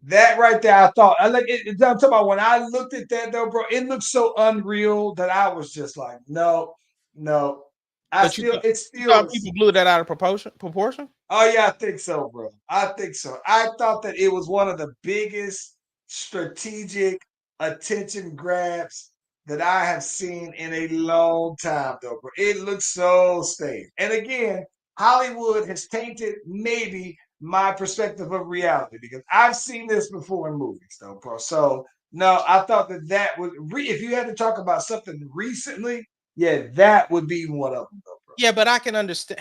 That right there, I thought. I'm talking about when I looked at that though, bro. It looked so unreal that I was just like, no, no. But It you still thought is. people blew that out of proportion? Oh yeah, I think so, bro. I think so. I thought that it was one of the biggest strategic attention grabs that I have seen in a long time, though, bro. It looks so staged. And again, Hollywood has tainted maybe my perspective of reality because I've seen this before in movies, though, bro. So no, I thought that if you had to talk about something recently, yeah, that would be one of them, though, bro. Yeah, but I can understand.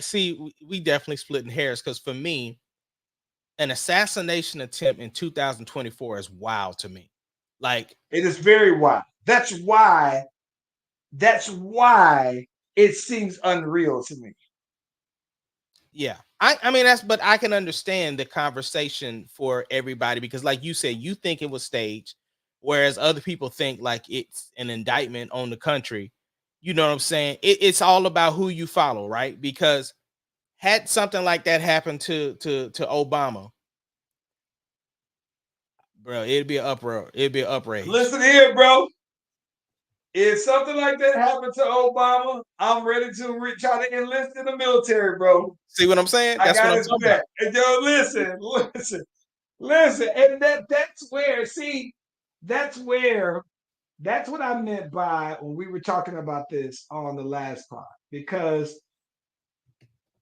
See, we definitely splitting hairs because for me, an assassination attempt in 2024 is wild to me. Like, It is very wild. That's why it seems unreal to me. yeah, I mean but I can understand the conversation for everybody because, like you said, you think it was staged, whereas other people think like it's an indictment on the country. You know what I'm saying? It's all about who you follow, right? Because had something like that happened to Obama, bro, it'd be an uproar. It'd be an outrage. Listen here, bro. If something like that happened to Obama, I'm ready to try to enlist in the military, bro. See what I'm saying? I That's what got I'm his talking about. back. And yo, listen. And that's where, see, that's where that's what I meant by when we were talking about this on the last pod. Because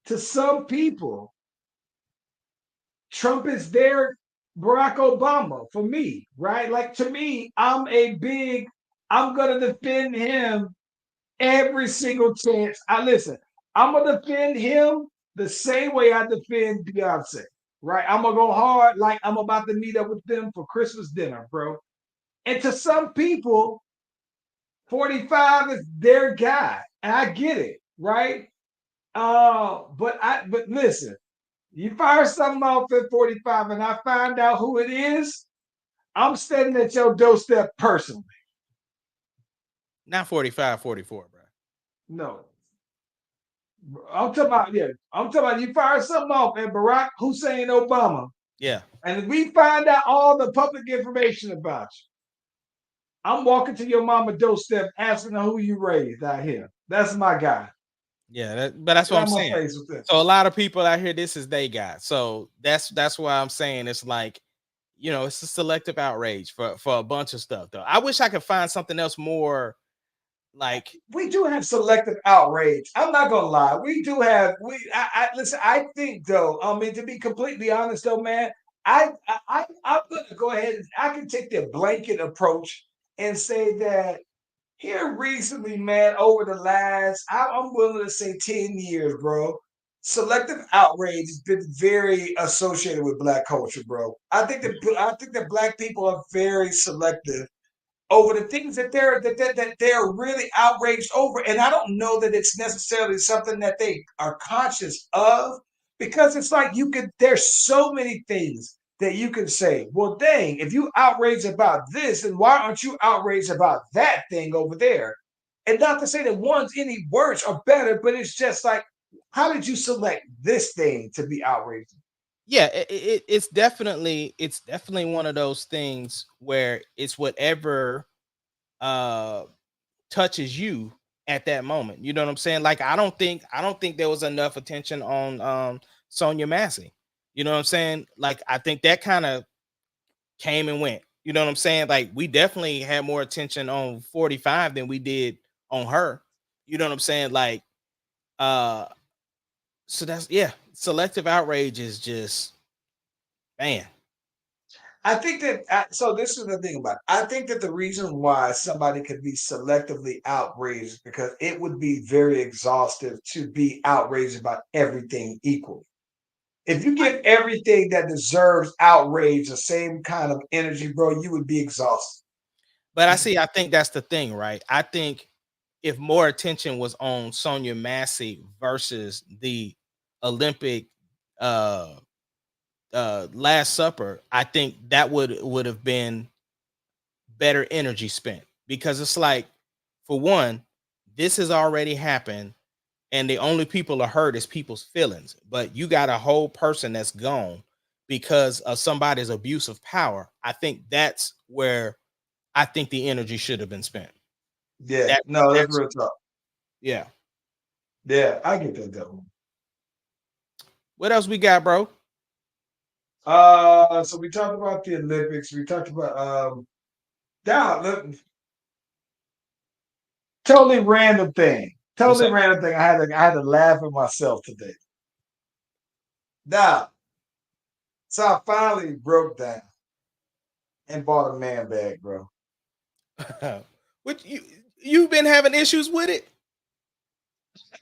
to some people, Trump is their Barack Obama for me, right? Like to me, I'm gonna defend him every single chance. I'm gonna defend him the same way I defend Beyonce, right? I'm gonna go hard like I'm about to meet up with them for Christmas dinner, bro. And to some people, 45 is their guy. And I get it, right? But listen, you fire something off at 45 and I find out who it is, I'm standing at your doorstep personally. Not 45, 44, bro. No. I'm talking about you fire something off at Barack Hussein Obama, Yeah. and we find out all the public information about you. I'm walking to your mama doorstep asking her who you raised out here. That's my guy. Yeah, but that's Get what I'm out my saying. face with this. So a lot of people out here, this is they got. So that's why I'm saying it's like, it's a selective outrage for a bunch of stuff though. I wish I could find something else more like We do have selective outrage. I'm not gonna lie. We do have I listen, I think though, I mean to be completely honest though, man, I'm gonna go ahead and I can take the blanket approach and say that here recently, man, over the last, I'm willing to say 10 years, bro, selective outrage has been very associated with black culture, bro. I think that black people are very selective over the things that they're really outraged over. And I don't know that it's necessarily something that they are conscious of because it's like there's so many things that you can say, well, dang, if you outraged about this, then why aren't you outraged about that thing over there? And not to say that one's any worse or better, but it's just like, how did you select this thing to be outraged? yeah, it's definitely one of those things where it's whatever uh touches you at that moment. You know what I'm saying? Like I don't think there was enough attention on Sonya Massey. You know what I'm saying? Like I think that kind of came and went. You know what I'm saying? Like we definitely had more attention on 45 than we did on her. You know what I'm saying? Like uh so that's yeah, selective outrage is just man. I think so. This is the thing about it. I think that the reason why somebody could be selectively outraged is because it would be very exhaustive to be outraged about everything equally. If you give everything that deserves outrage the same kind of energy, bro, you would be exhausted. But I think that's the thing, right? I think if more attention was on Sonya Massey versus the Olympic uh Last Supper, I think that would have been better energy spent because it's like, for one, this has already happened, and the only people are hurt is people's feelings. But you got a whole person that's gone because of somebody's abuse of power. I think that's where I think the energy should have been spent. Yeah, That no, that's that's real talk. yeah. Yeah, I get that though. What else we got, bro? So we talked about the Olympics. We talked about now look, totally random thing. What's Totally up? random thing. I had to laugh at myself today. Now, so I finally broke down and bought a man bag, bro. What you've been having issues with it?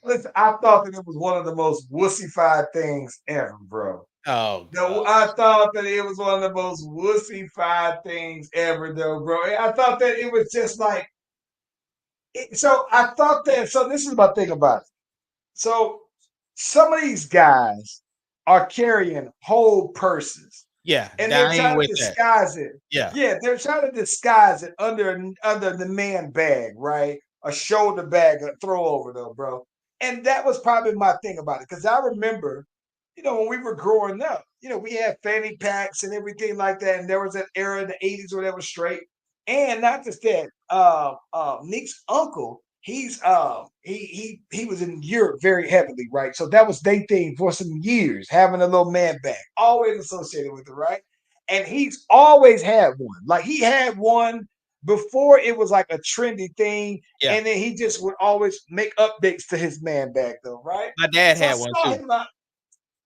Listen, I thought that it was one of the most wussified things ever, bro. Oh No, god. I thought that it was one of the most wussified things ever, though, bro. I thought that it was just like so. I thought that. So this is my thing about it. So some of these guys are carrying whole purses, Yeah, and they're I ain't trying to with that. disguise it. Yeah. Yeah, they're trying to disguise it under the man bag, right? A shoulder bag, a throw over though, bro. And that was probably my thing about it because I remember, when we were growing up, we had fanny packs and everything like that, and there was an era in the '80s where that was straight. And not just that, Nick's uncle, he was in Europe very heavily, right? So that was their thing for some years, having a little man bag, always associated with it, right? And he's always had one. Like he had one before it was like a trendy thing, Yeah. and then he just would always make updates to his man bag, though, right? My dad So I had one saw too. him out,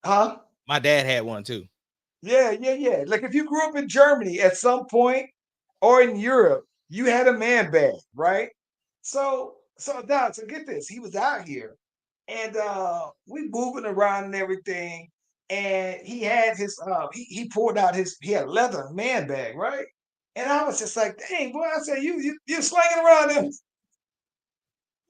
huh? My dad had one too. Yeah, yeah, yeah. Like if you grew up in Germany at some point or in Europe, you had a man bag, right? So get this. He was out here and we moving around and everything. And he had he pulled out he had a leather man bag, right? And I was just like, dang, boy, I said, you slinging around them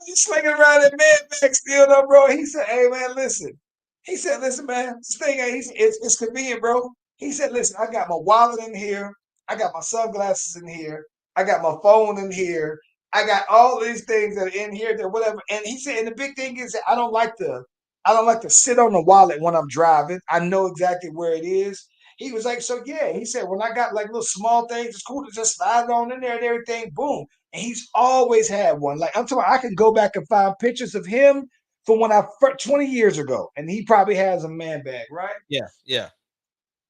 He's slinging around that man bag still though, bro. He said, "Hey man, listen." He said, "Listen, man, this thing it's convenient, bro." He said, "Listen, I got my wallet in here, I got my sunglasses in here, I got my phone in here, I got all these things that are in here, that whatever." And he said, and the big thing is that I don't like to sit on the wallet when I'm driving. I know exactly where it is. He was like, so yeah. He said, when I got like little small things, it's cool to just slide on in there and everything. Boom. And he's always had one. Like I'm talking, I can go back and find pictures of him from when 20 years ago, and he probably has a man bag, right? Yeah, yeah.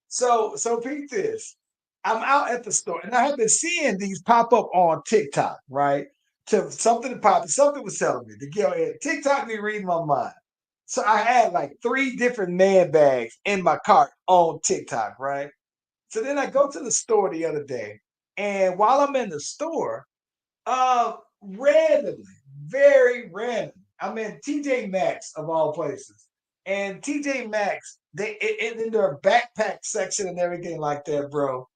So Pete this. I'm out at the store, and I have been seeing these pop up on TikTok, right? To something was telling me to get on TikTok be reading my mind. So I had like three different man bags in my cart on TikTok, right? So then I go to the store the other day, and while I'm in the store, randomly, very random. I'm in TJ Maxx of all places, and TJ Maxx, in their backpack section and everything like that, bro.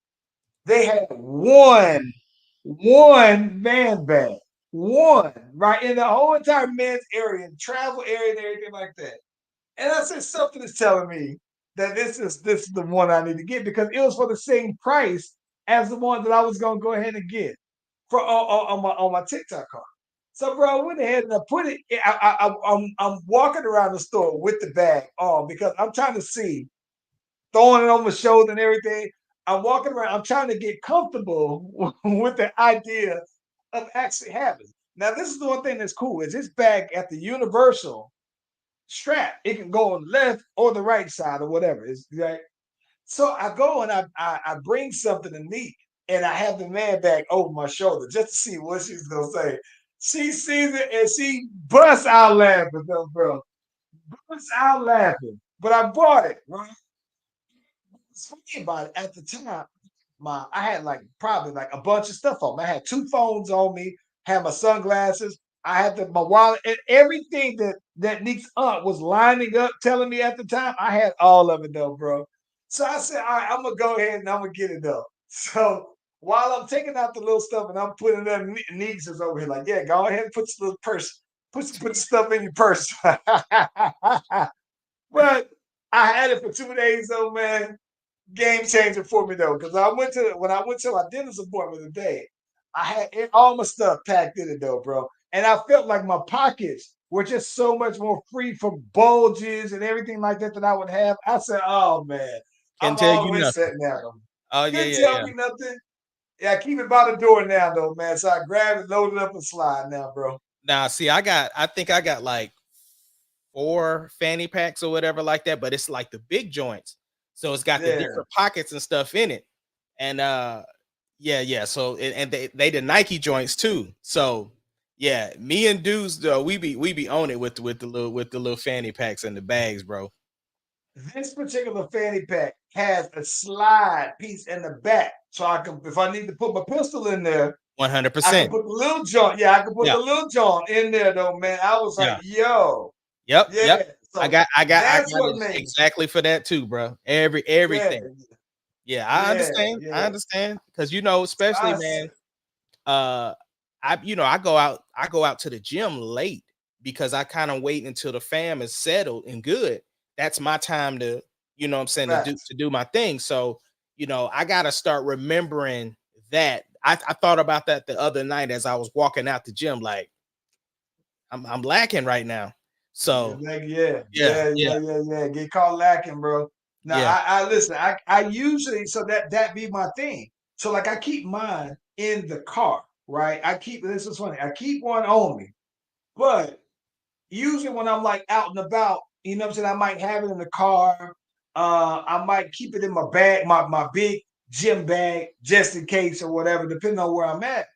They had one man bag, one right in the whole entire men's area, travel area, and everything like that. And I said something is telling me that this is the one I need to get because it was for the same price as the one that I was gonna go ahead and get for on my TikTok card. So, bro, I went ahead and I put it. I'm walking around the store with the bag on because I'm trying to see, throwing it on my shoulder and everything. I'm walking around. I'm trying to get comfortable with the idea of actually having. Now, this is the one thing that's cool is this bag at the universal strap. It can go on the left or the right side or whatever. It's right. So I go and I bring something to Neat, and I have the man bag over my shoulder just to see what she's gonna say. She sees it and she busts out laughing, though, bro. Busts out laughing. But I bought it, right? What's funny about it at the time, I had like probably like a bunch of stuff on me. I had two phones on me, had my sunglasses, I had my wallet, and everything that Nick's aunt was lining up, telling me at the time. I had all of it though, bro. So I said, all right, I'm gonna go ahead and I'm gonna get it though. So while I'm taking out the little stuff and I'm putting it up, Nick's is over here like, yeah, go ahead and put your little purse, put stuff in your purse. But I had it for 2 days though, man. Game changer for me though, because when I went to my dentist appointment today, I had all my stuff packed in it though, bro. And I felt like my pockets were just so much more free from bulges and everything like that I would have. I said, "Oh man." Can I'm tell you always nothing. sitting there. Oh yeah, Couldn't yeah, tell yeah. me nothing. Yeah, I keep it by the door now, though, man. So I grab it, load it up, and slide now, bro. Now, see, I think I got like 4 fanny packs or whatever like that, but it's like the big joints. So it's got the Yeah. different pockets and stuff in it. And yeah, yeah. So and they the Nike joints too. So yeah, me and dudes though, we be on it with the little fanny packs and the bags, bro. This particular fanny pack has a slide piece in the back. So I can, if I need to put my pistol in there, I can 100%. put the little joint. Yeah, I can put Yeah, the little joint in there, though, man. I was like, yeah. yo, Yep, yep. yeah. I So got I got I that's got what it made, exactly for that too, bro. yeah, Everything. Yeah, I yeah, understand. I yeah. understand. Cause you know, So especially man, uh I go out to the gym late because I kind of wait until the fam is settled and good. That's my time to, you know what I'm saying, facts. to do my thing. So, you know, I gotta start remembering that. I thought about that the other night as I was walking out the gym, like I'm lacking right now. Yeah, So like, yeah, yeah, yeah, yeah, yeah, yeah, yeah. Get caught lacking, bro. Now yeah. I listen, I usually so that be my thing. So like I keep mine in the car, right? I keep this is funny. I keep one on me, but usually when I'm like out and about, you know what I'm saying, I might have it in the car. I might keep it in my bag, my big gym bag, just in case or whatever, depending on where I'm at.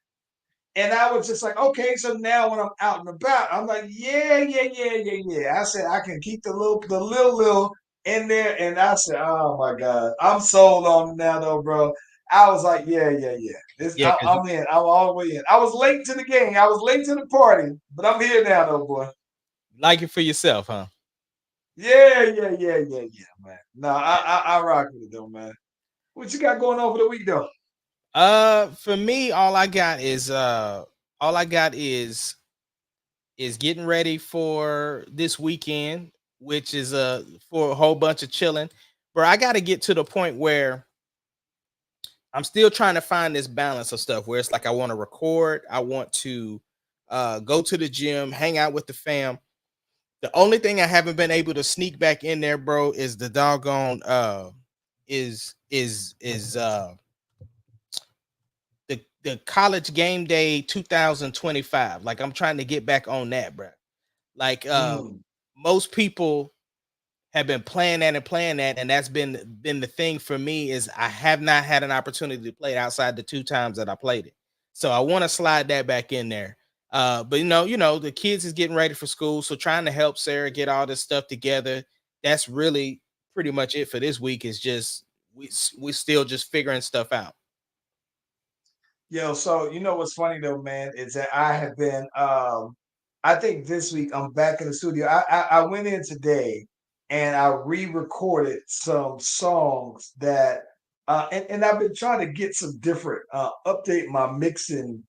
And I was just like, okay, so now when I'm out and about, I'm like, yeah, yeah, yeah, yeah, yeah. I said I can keep the little in there, and I said, oh my god, I'm sold on it now, though, bro. I was like, yeah, yeah, yeah. Yeah, because I'm in. I'm all the way in. I was late to the game. I was late to the party, but I'm here now, though, boy. like it for yourself, huh? Yeah, yeah, yeah, yeah, yeah, man. No, I rock with it though, man. What you got going on for the week though? For me, all I got is getting ready for this weekend, which is for a whole bunch of chilling. Bro, I got to get to the point where I'm still trying to find this balance of stuff where it's like I want to record, I want to go to the gym, hang out with the fam. The only thing I haven't been able to sneak back in there, bro, is the doggone is the college game day 2025. Like I'm trying to get back on that, bro. Like Mm. most people have been playing that, and that's been the thing for me is I have not had an opportunity to play it outside the 2 times that I played it. So I want to slide that back in there. But the kids is getting ready for school, so trying to help Sarah get all this stuff together. That's really pretty much it for this week. Is just we still just figuring stuff out. Yo, so you know what's funny though, man, is that I have been I think this week I'm back in the studio. I went in today and I re-recorded some songs that and I've been trying to get some different update my mixing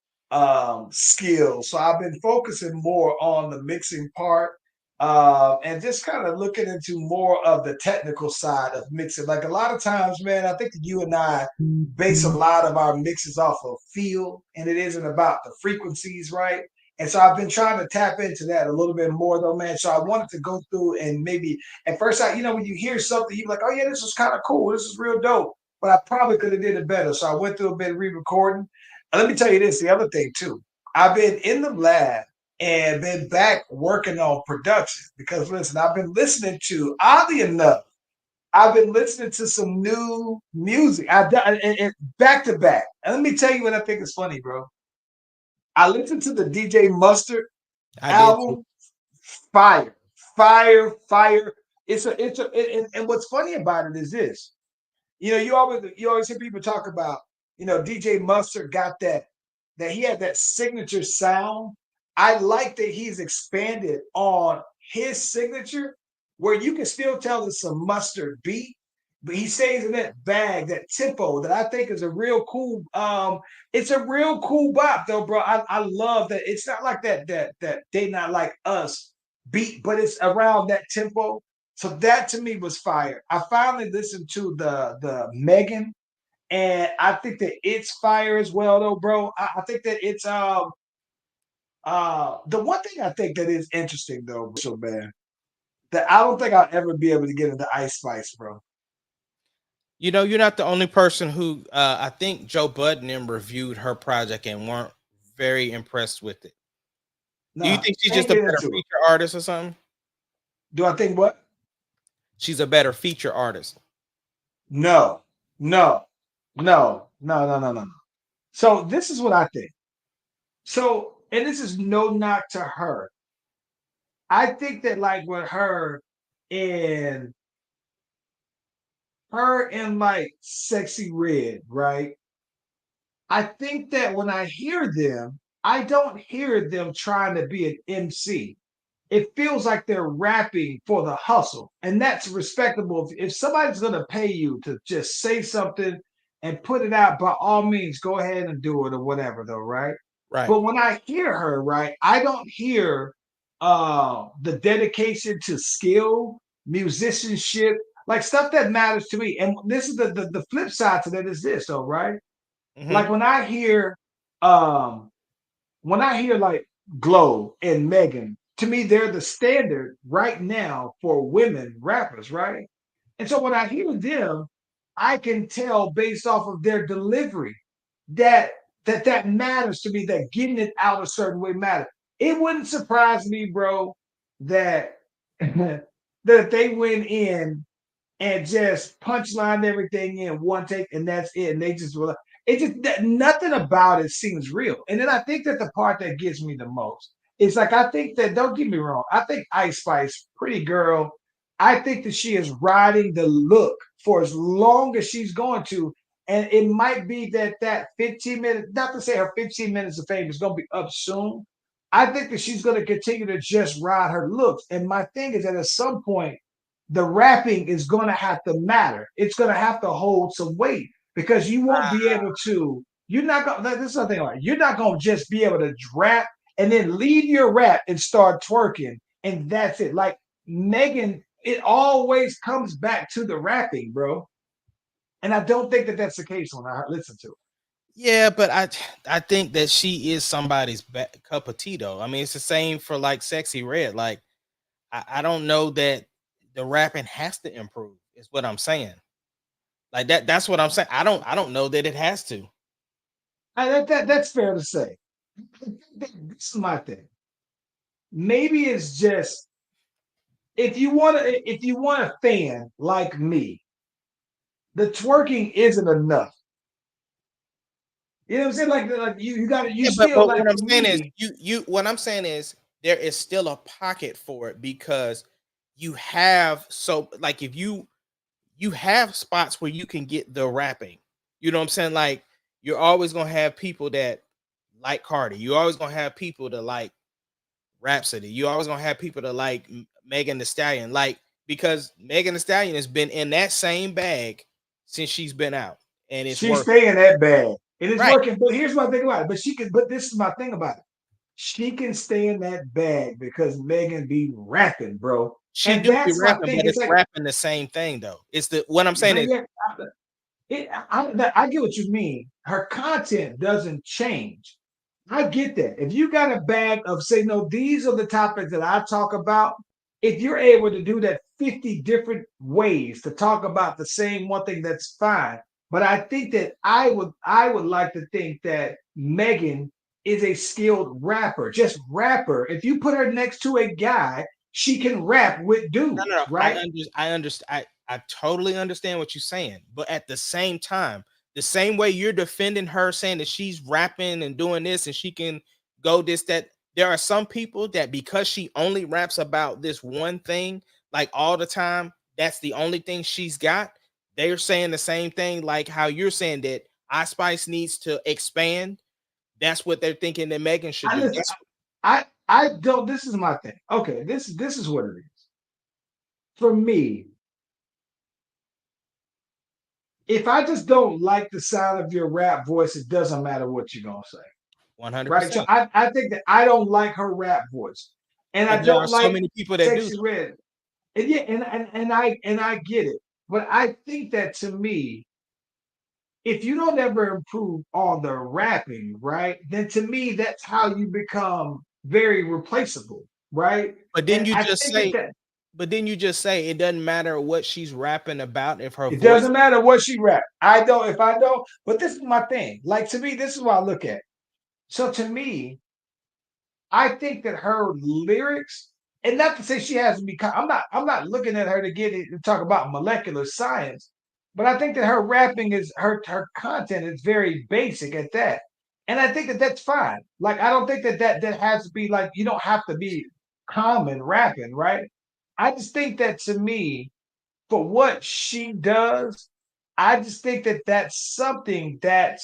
skills. So I've been focusing more on the mixing part and just kind of looking into more of the technical side of mixing. Like a lot of times, man, I think that you and I base a lot of our mixes off of feel, and it isn't about the frequencies, right? And so I've been trying to tap into that a little bit more, though, man. So I wanted to go through and maybe at first, when you hear something, you're like, "Oh yeah, this is kind of cool. This is real dope." But I probably could have did it better. So I went through a bit of re-recording. And let me tell you this: the other thing too, I've been in the lab and been back working on production because listen, I've been listening to, oddly enough, I've been listening to some new music. I've done and back to back. And let me tell you what I think is funny, bro. I listened to the DJ Mustard I did too. album. Fire, fire, fire. And what's funny about it is this. You always hear people talk about, DJ Mustard got that he had that signature sound. I like that he's expanded on his signature where you can still tell it's a mustard beat, but he stays in that bag, that tempo that I think is a real cool. It's a real cool bop though, bro. I love that. It's not like that they not like us beat, but it's around that tempo. So that to me was fire. I finally listened to the Megan, and I think that it's fire as well, though, bro. I think that it's the one thing I think that is interesting though, so man, that I don't think I'll ever be able to get into Ice Spice, bro. You know, you're not the only person who I think Joe Budden and them reviewed her project and weren't very impressed with it. Do you Nah, think she's ain't just a getting better into it. feature artist or something? Do I think what? She's a better feature artist. No, no, no. So this is what I think. So, and this is no knock to her. I think that like with and her and like Sexy Red, right? I think that when I hear them, I don't hear them trying to be an MC. It feels like they're rapping for the hustle, and that's respectable. If somebody's going to pay you to just say something and put it out, by all means, go ahead and do it or whatever, though, right? Right. But when I hear her, right, I don't hear the dedication to skill, musicianship, like stuff that matters to me. And this is the flip side to that is this, though, right? Hmm. Like um when I hear like Glow and Megan, to me they're the standard right now for women rappers, right? And so when I hear them, I can tell based off of their delivery that that matters to me. That getting it out a certain way matters. It wouldn't surprise me, bro, that that they went in and just punchline everything in one take, and that's it. And they just were it just nothing about it seems real. And then I think that the part that gets me the most is like I think that don't get me wrong. I think Ice Spice, pretty girl. I think that she is riding the look for as long as she's going to. And it might be that 15 minutes, not to say her 15 minutes of fame is going to be up soon. I think that she's going to continue to just ride her looks. And my thing is that at some point, the rapping is going to have to matter. It's going to have to hold some weight because you won't be able to. You're not going. This is something like you're not going to just be able to rap and then leave your rap and start twerking and that's it. Like Megan, it always comes back to the rapping, bro. And I don't think that that's the case when I listen to it. Yeah, but I think that she is somebody's cup of tea though. I mean, it's the same for like Sexy Red. Like I don't know that the rapping has to improve. Is what I'm saying. Like that's what I'm saying. I don't know that it has to. That's fair to say. This is my thing. Maybe it's just if you want a fan like me, the twerking isn't enough. You know what I'm saying? Like you got to you Yeah, still but like what I'm for saying is me. you what I'm saying is there is still a pocket for it because you have so like if you have spots where you can get the rapping. You know what I'm saying? Like you're always gonna have people that like Cardi. You're always gonna have people that like Rhapsody. You're always gonna have people that like Megan Thee Stallion. Like because Megan Thee Stallion has been in that same bag since she's been out, and it's She's working. staying that bad. It is Right. working. But here's my thing about it. But she can. But this is my thing about it. She can stay in that bag because Megan be rapping, bro. She And do be that's my rapping, thing. but It's it's like, rapping the same thing though. It's the what I'm saying but is yeah, I get what you mean. Her content doesn't change. I get that. If you got a bag of say, no, these are the topics that I talk about, if you're able to do that 50 different ways to talk about the same one thing, that's fine. But I think that I would like to think that Megan is a skilled rapper, just rapper. If you put her next to a guy, she can rap with no. dudes, right? I understand. I totally understand what you're saying, but at the same time, the same way you're defending her, saying that she's rapping and doing this and she can go this that. There are some people that because she only raps about this one thing, like all the time, that's the only thing she's got. They're saying the same thing, like how you're saying that I Spice needs to expand. That's what they're thinking that Megan should I do. listen. I don't. This is my thing. Okay, this is what it is for me. If I just don't like the sound of your rap voice, it doesn't matter what you're gonna say, One hundred right? So percent. I think that I don't like her rap voice, and I But there are don't so like many people that do. Sexy Red, and yeah, and I get it, but I think that to me, if you don't ever improve on the rapping, right, then to me that's how you become very replaceable, right? But And didn't you I just think that say? But then you just say it doesn't matter what she's rapping about if her It voice. doesn't matter what she rap. If I don't, but this is my thing. Like to me, this is what I look at. So to me, I think that her lyrics, and not to say she has to be. I'm not looking at her to get it to talk about molecular science, but I think that her rapping is her content is very basic at that, and I think that that's fine. Like I don't think that has to be like you don't have to be common rapping, right? I just think that to me, for what she does, I just think that that's something that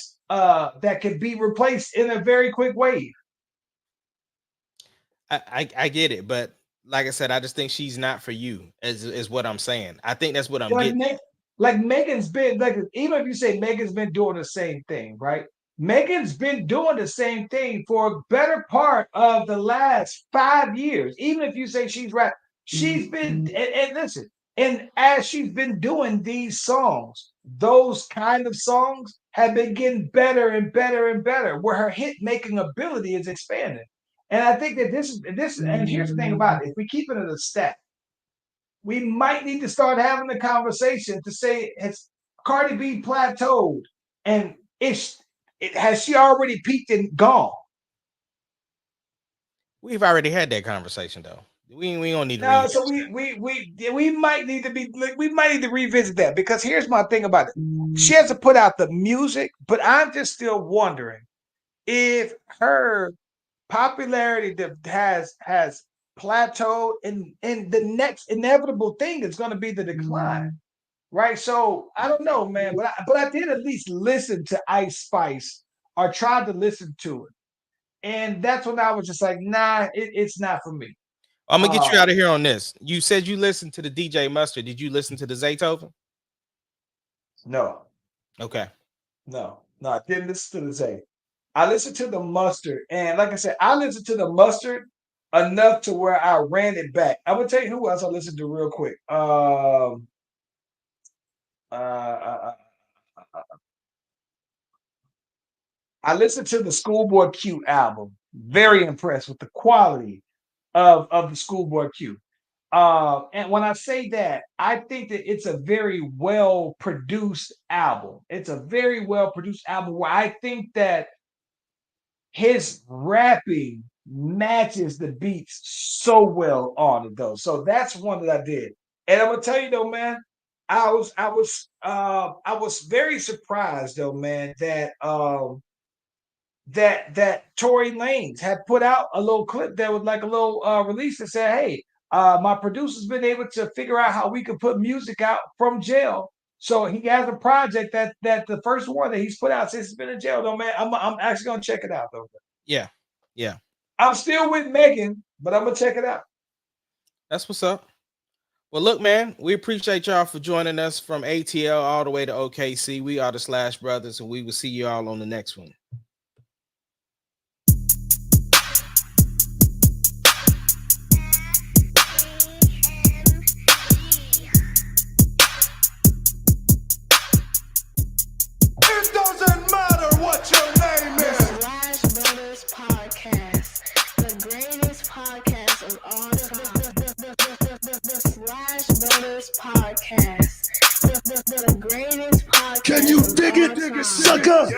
can be replaced in a very quick wave. I get it, but like I said, I just think she's not for you. Is what I'm saying. I think that's what I'm Like, getting. like Megan's been like even if you say Megan's been doing the same thing, right? Megan's been doing the same thing for a better part of the last 5 years. Even if you say she's right, she's been and listen, and as she's been doing these songs, those kind of songs have been getting better and better and better, where her hit making ability is expanding. And I think that this and here's the thing about it: if we keep it at a stat, we might need to start having a conversation to say has Cardi B plateaued and has she already peaked and gone? We've already had that conversation though. We don't need to No, read. so we might need to be we might need to revisit that because here's my thing about it. She has to put out the music, but I'm just still wondering if her popularity that has plateaued and the next inevitable thing is going to be the decline. Right. So I don't know, man, but I did at least listen to Ice Spice or tried to listen to it. And that's when I was just like, nah, it's not for me. I'm gonna get you Uh out of here on this. You said you listened to the DJ Mustard. Did you listen to the Zaytoven? no, Okay. no, I didn't listen to the Zay. I listened to the Mustard, and like I said, I listened to the Mustard enough to where I ran it back. I'm gonna tell you who else I listened to real quick. Uh, uh, uh, I listened to the Schoolboy Q album. Very impressed with the quality of the Schoolboy Q. And when I say that, I think that it's a very well produced album. It's a very well produced album where I think that his rapping matches the beats so well on it though. So that's one that I did. And I'm gonna tell you though, man, I was very surprised though, man, that Tory Lanez had put out a little clip that was like a little release that said, "Hey, my producer's been able to figure out how we could put music out from jail." So he has a project that the first one that he's put out since he's been in jail. Though, man, I'm actually gonna check it out though. Yeah. Yeah. I'm still with Megan, but I'm gonna check it out. That's what's up. Well, look, man, we appreciate y'all for joining us from ATL all the way to OKC. We are the Slash Brothers, and we will see you all on the next one. It doesn't matter what your name The is. Slash Brothers Podcast, the greatest podcast of all time. The Slash Brothers Podcast, the greatest podcast. Can you dig of all it, time. sucker?